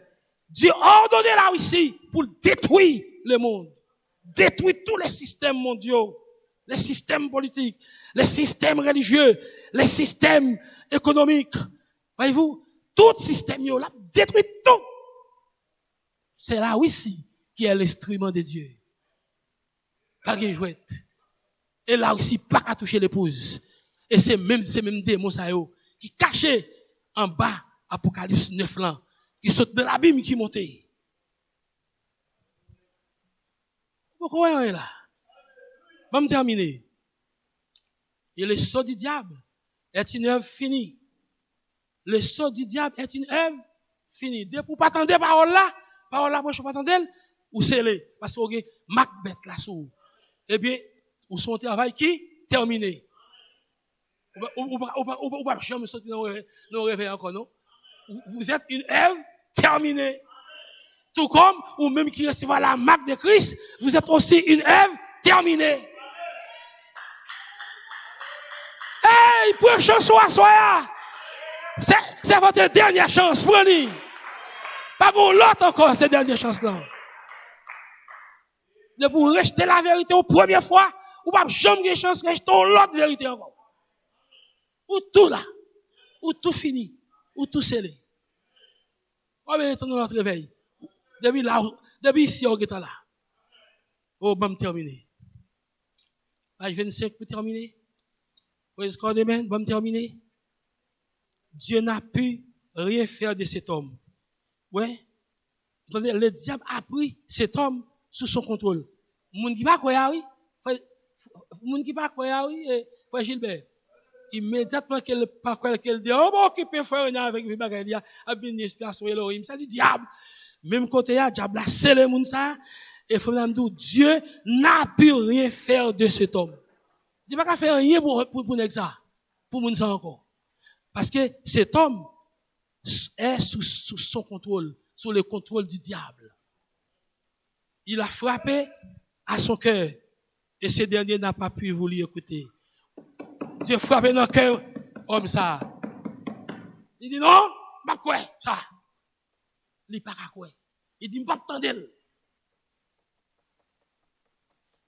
B: Dieu a ordonné la Russie pour détruire le monde. Détruire tous les systèmes mondiaux, les systèmes politiques, les systèmes religieux, les systèmes économiques. Voyez-vous, tout système, là, détruit tout. C'est la Russie qui est l'instrument de Dieu. Pas de jouette. Et là aussi, pas à toucher l'épouse. Et c'est même démons qui cachent en bas, Apocalypse 9 là, qui sautent de l'abîme qui montent. Pourquoi on est là? Je vais terminer. Et le sceau du diable est une œuvre finie. Le sceau du diable est une œuvre finie. Dès pour pas attendre parole là, moi je pas attendre, ou scellé. Parce que vous avez Macbeth là sous. Eh bien, ou son travail qui terminé. Ou pas jamais sortir dans le réveil encore, non? Vous êtes une œuvre terminée. Tout comme, ou même qui recevra la marque de Christ, vous êtes aussi une œuvre terminée. Hey, pour chanson à soi, c'est votre dernière chance, prenez. Pas pour l'autre encore, cette dernière chance-là. De pour rejeter la vérité aux premières fois, ou pas jamais de chance de rejeter l'autre vérité encore. Ou tout là, ou tout fini, ou tout scellé. On va attendre notre réveil. Depuis ici, on est là. Oh, bon, terminé. Page 25 pour terminer. Praise God, amen. Bon, terminé. Dieu n'a pu rien faire de cet homme. Ouais. Le diable a pris cet homme sous son contrôle. Moun qui pas croire, oui. Moun qui pas croire, oui. Frère Gilbert. Immédiatement qu'elle dit, oh, bon, occupé, frère, avec mes bagages, il a bien une inspiration, Elohim. Ça dit, diable. Même côté, diable a scellé moun ça. Et frère Dieu n'a pu rien faire de cet homme. Dieu n'a pas faire rien pour ça. Pour moun ça encore. Parce que cet homme est sous son contrôle, sous le contrôle du diable. Il a frappé à son cœur. Et ce dernier n'a pas pu vous écouter. Dieu frappé dans le cœur, homme ça. Il dit non, pas quoi, ça. Il pas quoi. Il dit pas attendre.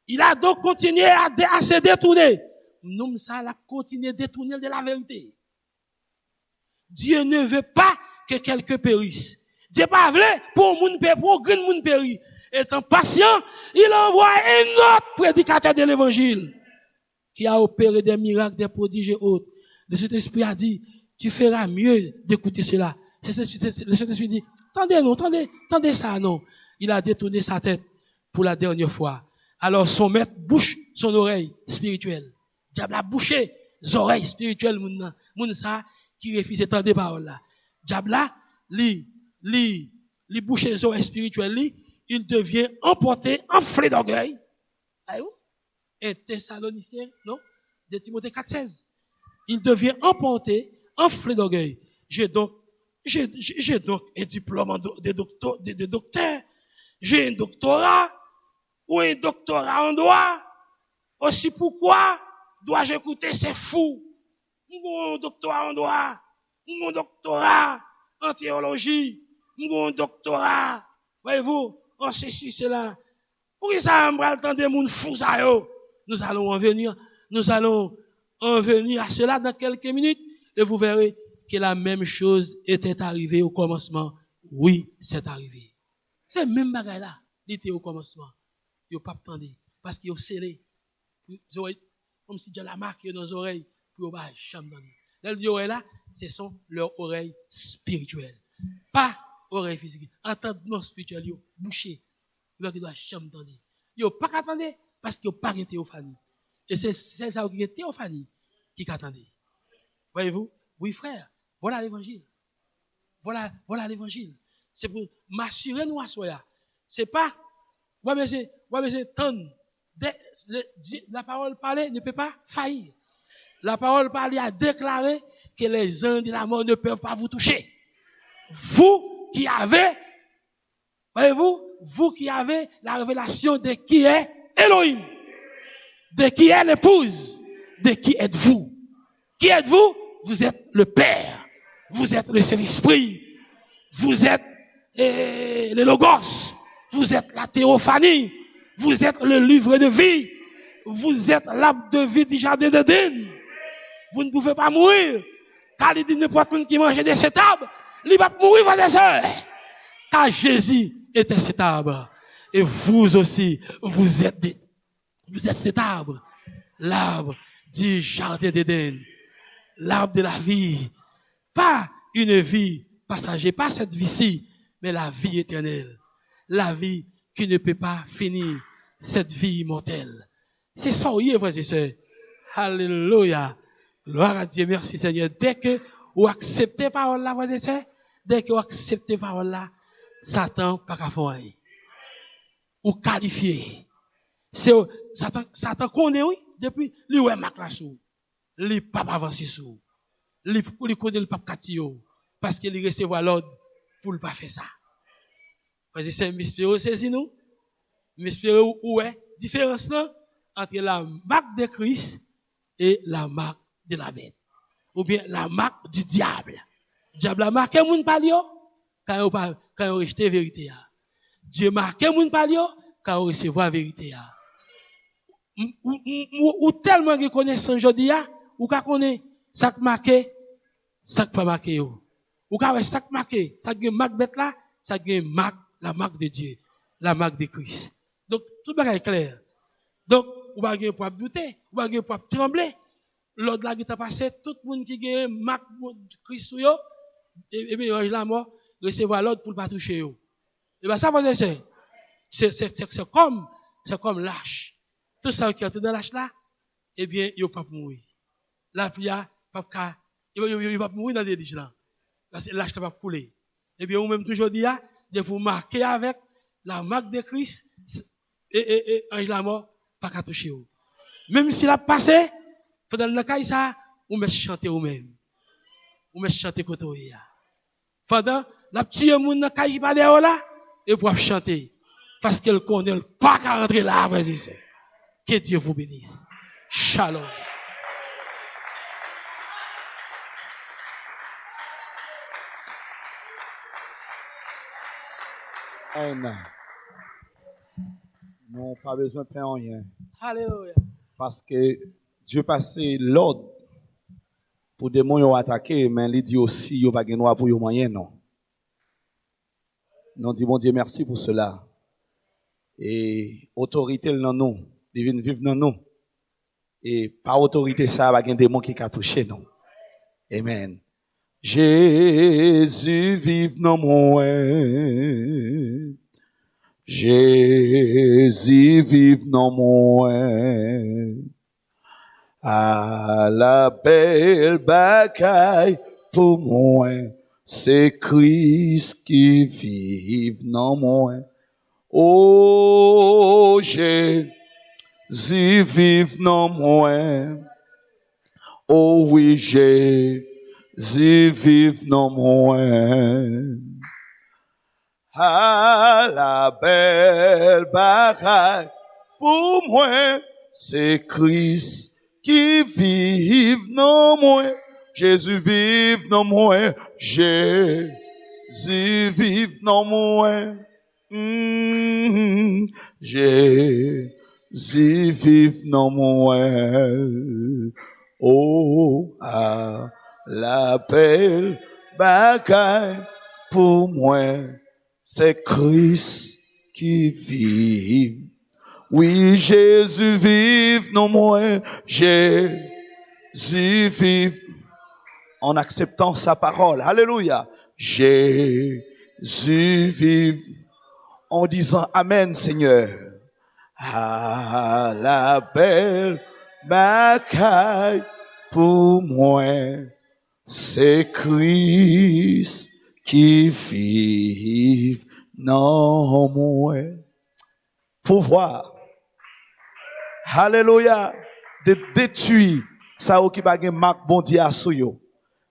B: Il a donc continué à se détourner. Nous, ça, il a continué à détourner de la vérité. Dieu ne veut pas que quelqu'un périsse. Dieu pas veut pour grand monde périr. Étant patient, il envoie un autre prédicateur de l'évangile qui a opéré des miracles, des prodiges et autres. Le Saint-Esprit a dit, tu feras mieux d'écouter cela. Le Saint-Esprit dit, attendez ça, non. Il a détourné sa tête pour la dernière fois. Alors son maître bouche son oreille spirituelle. Diable a bouché les oreilles spirituelles, moun ça, qui refuse d'entendre des paroles là. Diable là, li bouche les oreilles spirituelles, il devient emporté, enflé d'orgueil. Voyez-vous? Et Thessaloniciens, non? De Timothée 4,16. Il devient emporté, enflé d'orgueil. J'ai donc un diplôme de docteur. J'ai un doctorat, ou un doctorat en droit. Aussi pourquoi dois-je écouter ces fous? Mon doctorat en droit, mon doctorat en théologie, mon doctorat, voyez-vous, en ceci, cela. Pourquoi ça me prend le temps de moun fous ça yo? Nous allons en venir à cela dans quelques minutes et vous verrez que la même chose était arrivée au commencement. Oui, c'est arrivé. C'est le même bagaille là, il était au commencement. Il n'a pas attendu parce qu'il a scellé. comme si Dieu l'a marqué dans les oreilles, pour pas jamais donner. Les oreilles là, ce sont leurs oreilles spirituelles. Pas oreilles physiques. Entendement spirituel, yo, bouché. Ils doivent jamais donner. Yo, pas qu'attendre, parce qu'ils n'ont pas de théophanie. Et c'est ça qui est théophanie qui attendait. Voyez-vous? Oui, frère. Voilà l'évangile. Voilà l'évangile. C'est pour m'assurer nous à soi. C'est pas, la parole parlée ne peut pas faillir. La parole parlée a déclaré que les anges de la mort ne peuvent pas vous toucher. Vous qui avez, voyez-vous, vous qui avez la révélation de qui est Elohim, de qui est l'épouse, de qui êtes-vous? Qui êtes-vous? Vous êtes le Père, vous êtes le Saint-Esprit, vous êtes le Logos, vous êtes la théophanie, vous êtes le livre de vie, vous êtes l'arbre de vie du jardin d'Éden. Vous ne pouvez pas mourir, car il dit n'importe qui mange de cet arbre, il va mourir, frères et sœurs. Car Jésus était cet arbre. Et vous aussi, vous êtes cet arbre. L'arbre du jardin d'Éden. L'arbre de la vie. Pas une vie passagère, pas cette vie-ci, mais la vie éternelle. La vie qui ne peut pas finir. Cette vie immortelle. C'est ça, oui, frères et sœurs. Alléluia. Gloire à Dieu, merci Seigneur. Dès que vous acceptez parole là, frères et sœurs, dès que vous acceptez parole là, Satan pas qu'à faire. Ou qualifié. C'est Satan connaît oui depuis lui ouais marque là sous. Lui pas avancer sous. Lui connaît le pape Katio parce qu'il recevoir l'ordre pour ne pas faire ça. Parce que c'est mystérieux saisi nous. Mystérieux où est différence là entre la marque de Christ et la marque de la bête. Ou bien la marque du diable. Le diable a marqué moun palio quand on rejette la vérité. Dieu marque moun palio quand on recevoir la vérité. Ou tellement reconnaissant aujourd'hui, ou ka connaît ça qui marqué, ça qui pas marqué. Ou ka ça qui marqué, ça qui marque bête là, ça qui marque la marque de Dieu, la marque de Christ. Donc tout bagage est clair. Donc ou pas gen pour douter, ou pas gen pour trembler. L'ordre là qui t'a passé, tout le monde qui gagne marque de Christ yo, et bien la mort recevoir l'ordre pour pas toucher yo. Et ben ça c'est comme lâche. Tout ça qui est dans lâche là, eh bien yo pas mourir. La plia pas il va mourir dans des diges là. Parce que lâche pas couler. Eh bien ou même toujours dit de pour marquer avec la marque de Christ et ange la mort pas qu'à toucher yo. Même s'il a passé pendant le cas ça ou me chanter ou même. Ou me chanter côté ya. Pendant la petite moun dans cas pas derrière là et pour chanter parce qu'elle connaît pas qu'à rentrer là frères et sœurs. Que Dieu vous bénisse. Shalom.
A: Amen. Nous n'avons pas besoin de faire rien.
B: Alléluia.
A: Parce que Dieu passe l'ordre pour des démons attaquer, mais il dit aussi, il n'y a pas de droit pour les moyens, non. Nous disons, bon Dieu, merci pour cela. Et autorité dans nous, divine vive dans nous. Et par autorité, ça va y avoir des démons qui ont touché nous. Amen. Jésus vive dans moi. Jésus vive dans moi. À la belle bataille pour moi, c'est Christ qui vive dans moi. Oh, Jésus vive dans moi. Oh oui, Jésus vive dans moi. À la belle bataille pour moi, c'est Christ qui vive dans moi. Jésus vive dans moi. Jésus vive dans moi. Jésus vive dans moi. Oh, à la belle bataille pour moi, c'est Christ qui vit. Oui, Jésus vive, non moins, Jésus vive. En acceptant sa parole. Alléluia. Jésus vive. En disant Amen, Seigneur. À la belle bataille pour moi, c'est Christ qui vive non moi. Pouvoir. Alléluia. De détruire ça qui va gagner marque bon Dieu à souyo.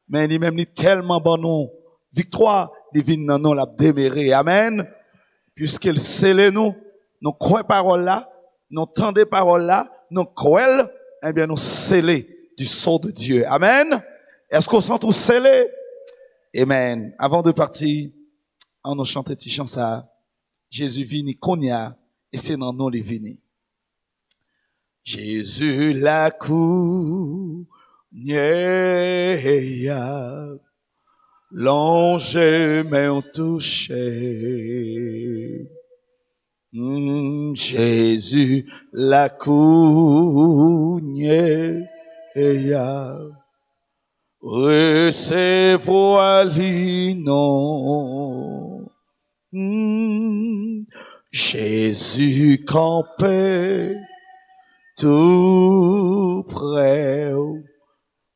A: Mais il même tellement bon nous victoire divine non la déméré. Amen. Puisqu'il scelle nous croyons parole là, nous tendez parole là, nous croyons, eh bien nous sceller du sceau de Dieu. Amen. Est-ce qu'on sent tout scellé? Amen. Avant de partir, on nous chante petit chant ça. Jésus vini konya et c'est dans nous les vini. Jésus la cour l'ange m'a touché. Jésus la cougné recevoir non. Jésus campé tout près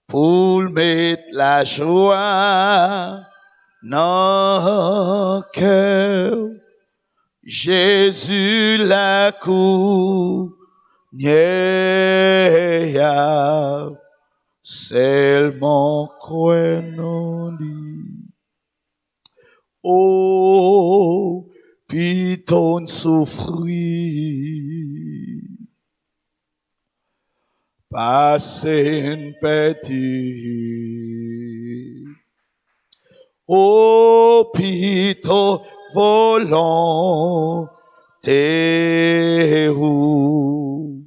A: pour mettre la joie dans le cœur. Jésus la cour seulement croit non lui. Oh, piton souffrit. Passez une petite. Oh, pito volonté ou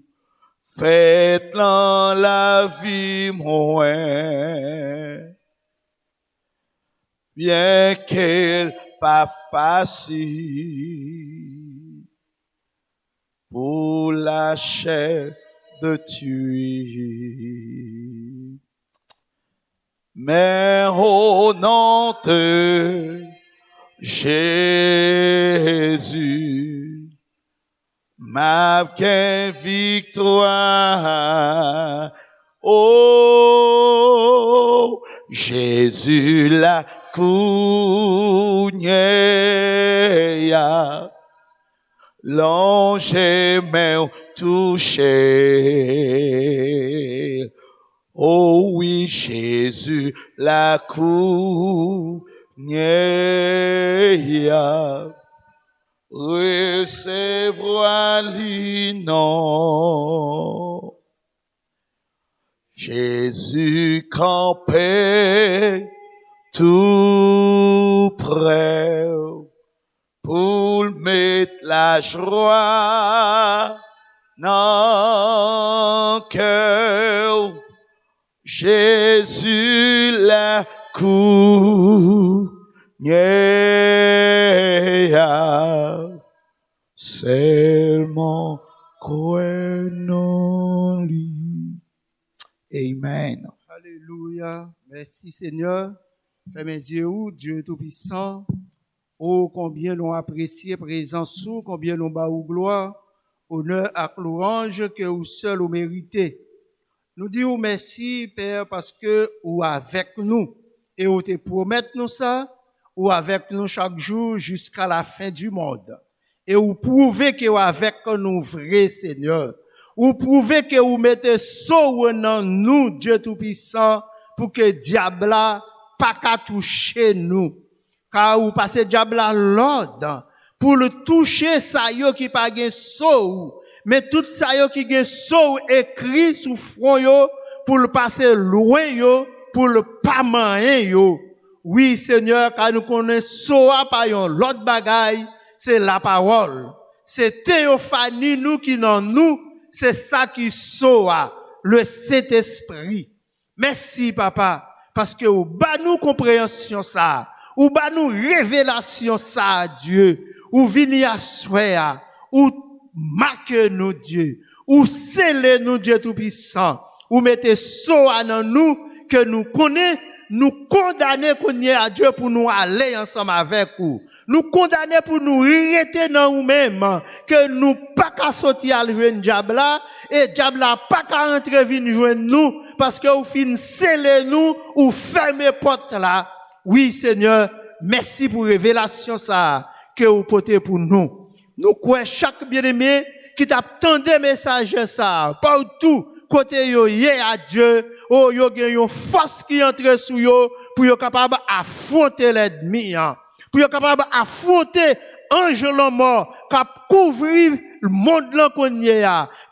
A: faites dans la vie moins. Bien qu'elle pas facile pour la chair de tuer. Mais au nom de Jésus, ma victoire. Oh, Jésus la cougné, l'ange m'a touché. Oh oui, Jésus la cougné, recevoir non. Jésus campé tout près pour mettre la joie dans le cœur. Jésus la cougné, seulement croit non lui. Amen.
C: Alléluia. Merci Seigneur. Fais mes yeux, Dieu Tout-Puissant. Oh, combien l'on apprécie présence, combien l'on bat ou gloire, honneur à louange que vous seul vous méritez. Nous disons merci, Père, parce que vous avec nous. Et vous te promettez nous ça, ou avec nous chaque jour jusqu'à la fin du monde. Et vous prouvez que vous avec nous, vrai Seigneur. Vous prouvez que vous mettez saut dans nous, Dieu Tout-Puissant, pour que diable pas qu'à toucher nous. Car vous passez diable l'ordre pour le toucher ça yo qui pas gen saut. Mais tout ça yo qui gen saut écrit sous front yo pour le passer loin yo, pour le pas manger yo. Oui, Seigneur, car nous connaissons pas yon l'autre bagaille, c'est la parole. C'est théophanie nous qui dans nous, c'est ça qui soa, le Saint-Esprit. Merci, papa, parce que ou ba nous compréhension ça, ou ba nous révélation ça, Dieu, ou vini à souhait, ou marquez nous, Dieu, ou scellez nous, Dieu Tout-Puissant, ou mettez sceau dans nous, que nous connaissons, nous condamner qu'on y est à Dieu pour nous aller ensemble avec vous. Nous condamner pour nous rester dans nous-mêmes, que nous pas qu'à sortir à le diable là, et diable là pas qu'à entrer venir joindre nous, parce que vous fin sceller nous, ou fermer porte là. Oui, Seigneur, merci pour révélation ça, que vous portez pour nous. Nous croyons chaque bien-aimé qui t'attendait message ça, partout, côté yo yé à Dieu, oh yo gen yon force qui entre sous yo, pour yo capable affronter l'ennemi, pour yo capable affronter ange mort, cap couvrir le monde là qu'on y est,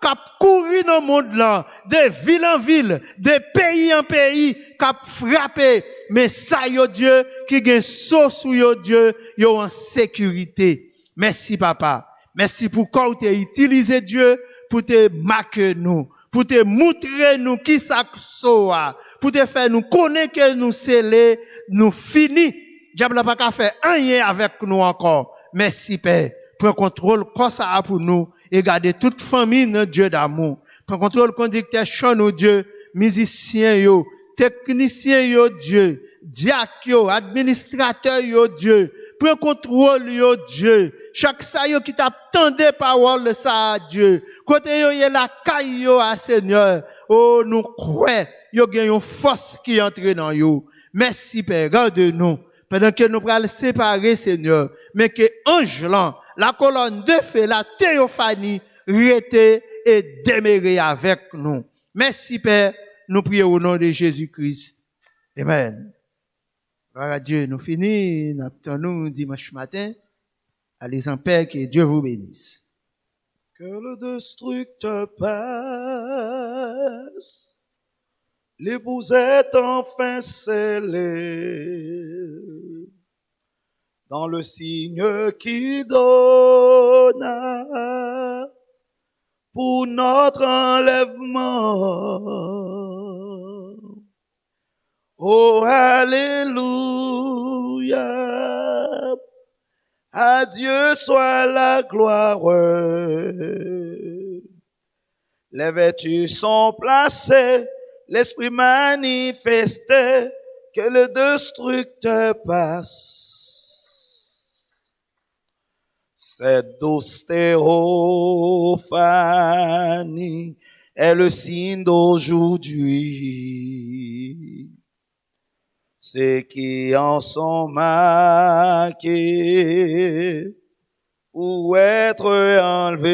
C: cap courir dans le monde là, de ville en ville, de pays en pays, cap frapper, mais ça yo Dieu, qui gen sauce sous yo Dieu, yo en sécurité. Merci papa. Merci pour quand tu as utilisé Dieu pour te marquer nous, pour te montrer nous qui ça soit, pour te faire nous connaître que nous scellés, nous finis. Diable n'a pas qu'à faire rien avec nous encore. Merci Père. Prends contrôle comme ça pour nous et garder toute famille notre Dieu d'amour. Prends contrôle conducteur chant nous Dieu, musicien yo, technicien yo Dieu, diacre yo, administrateur yo Dieu. Prends contrôle yo Dieu. Chaque ça yo qui t'attendait parole ça Dieu. Côté yo y la caille yo à Seigneur. Oh nous croyons yo gen yon force qui entre dans yo. Merci Père, garde-nous pendant que nous pral séparer Seigneur, mais que ange là, la colonne de feu, la théophanie rete et demeurer avec nous. Merci Père, nous prions au nom de Jésus-Christ. Amen. Gloire à Dieu, nous finissons, nous attendons dimanche matin. Allez en paix, que Dieu vous bénisse.
A: Que le destructeur passe, l'épouse est enfin scellée, dans le signe qu'il donna pour notre enlèvement. Oh, alléluia. À Dieu soit la gloire. Les vertus sont placées, l'esprit manifesté, que le destructeur passe. Cette douce théophanie est le signe d'aujourd'hui. Ceux qui en sont marqués pour être enlevés,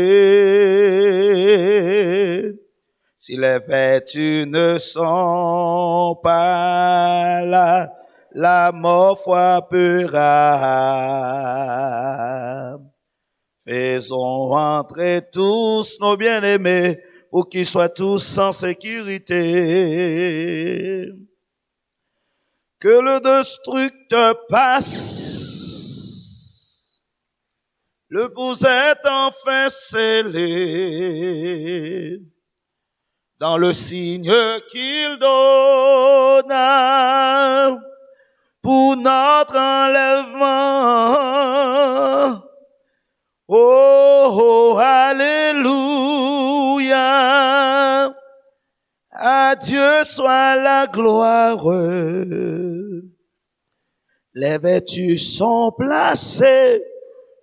A: si les vertus ne sont pas là, la mort frappera. Faisons entrer tous nos bien-aimés pour qu'ils soient tous en sécurité. Que le destructeur passe, le vous est enfin scellé, dans le signe qu'il donna pour notre enlèvement. Oh, alléluia. À Dieu soit la gloire. Les vertus sont placées,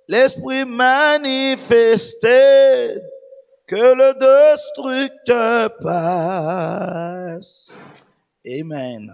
A: l'esprit manifesté, que le destructeur passe. Amen.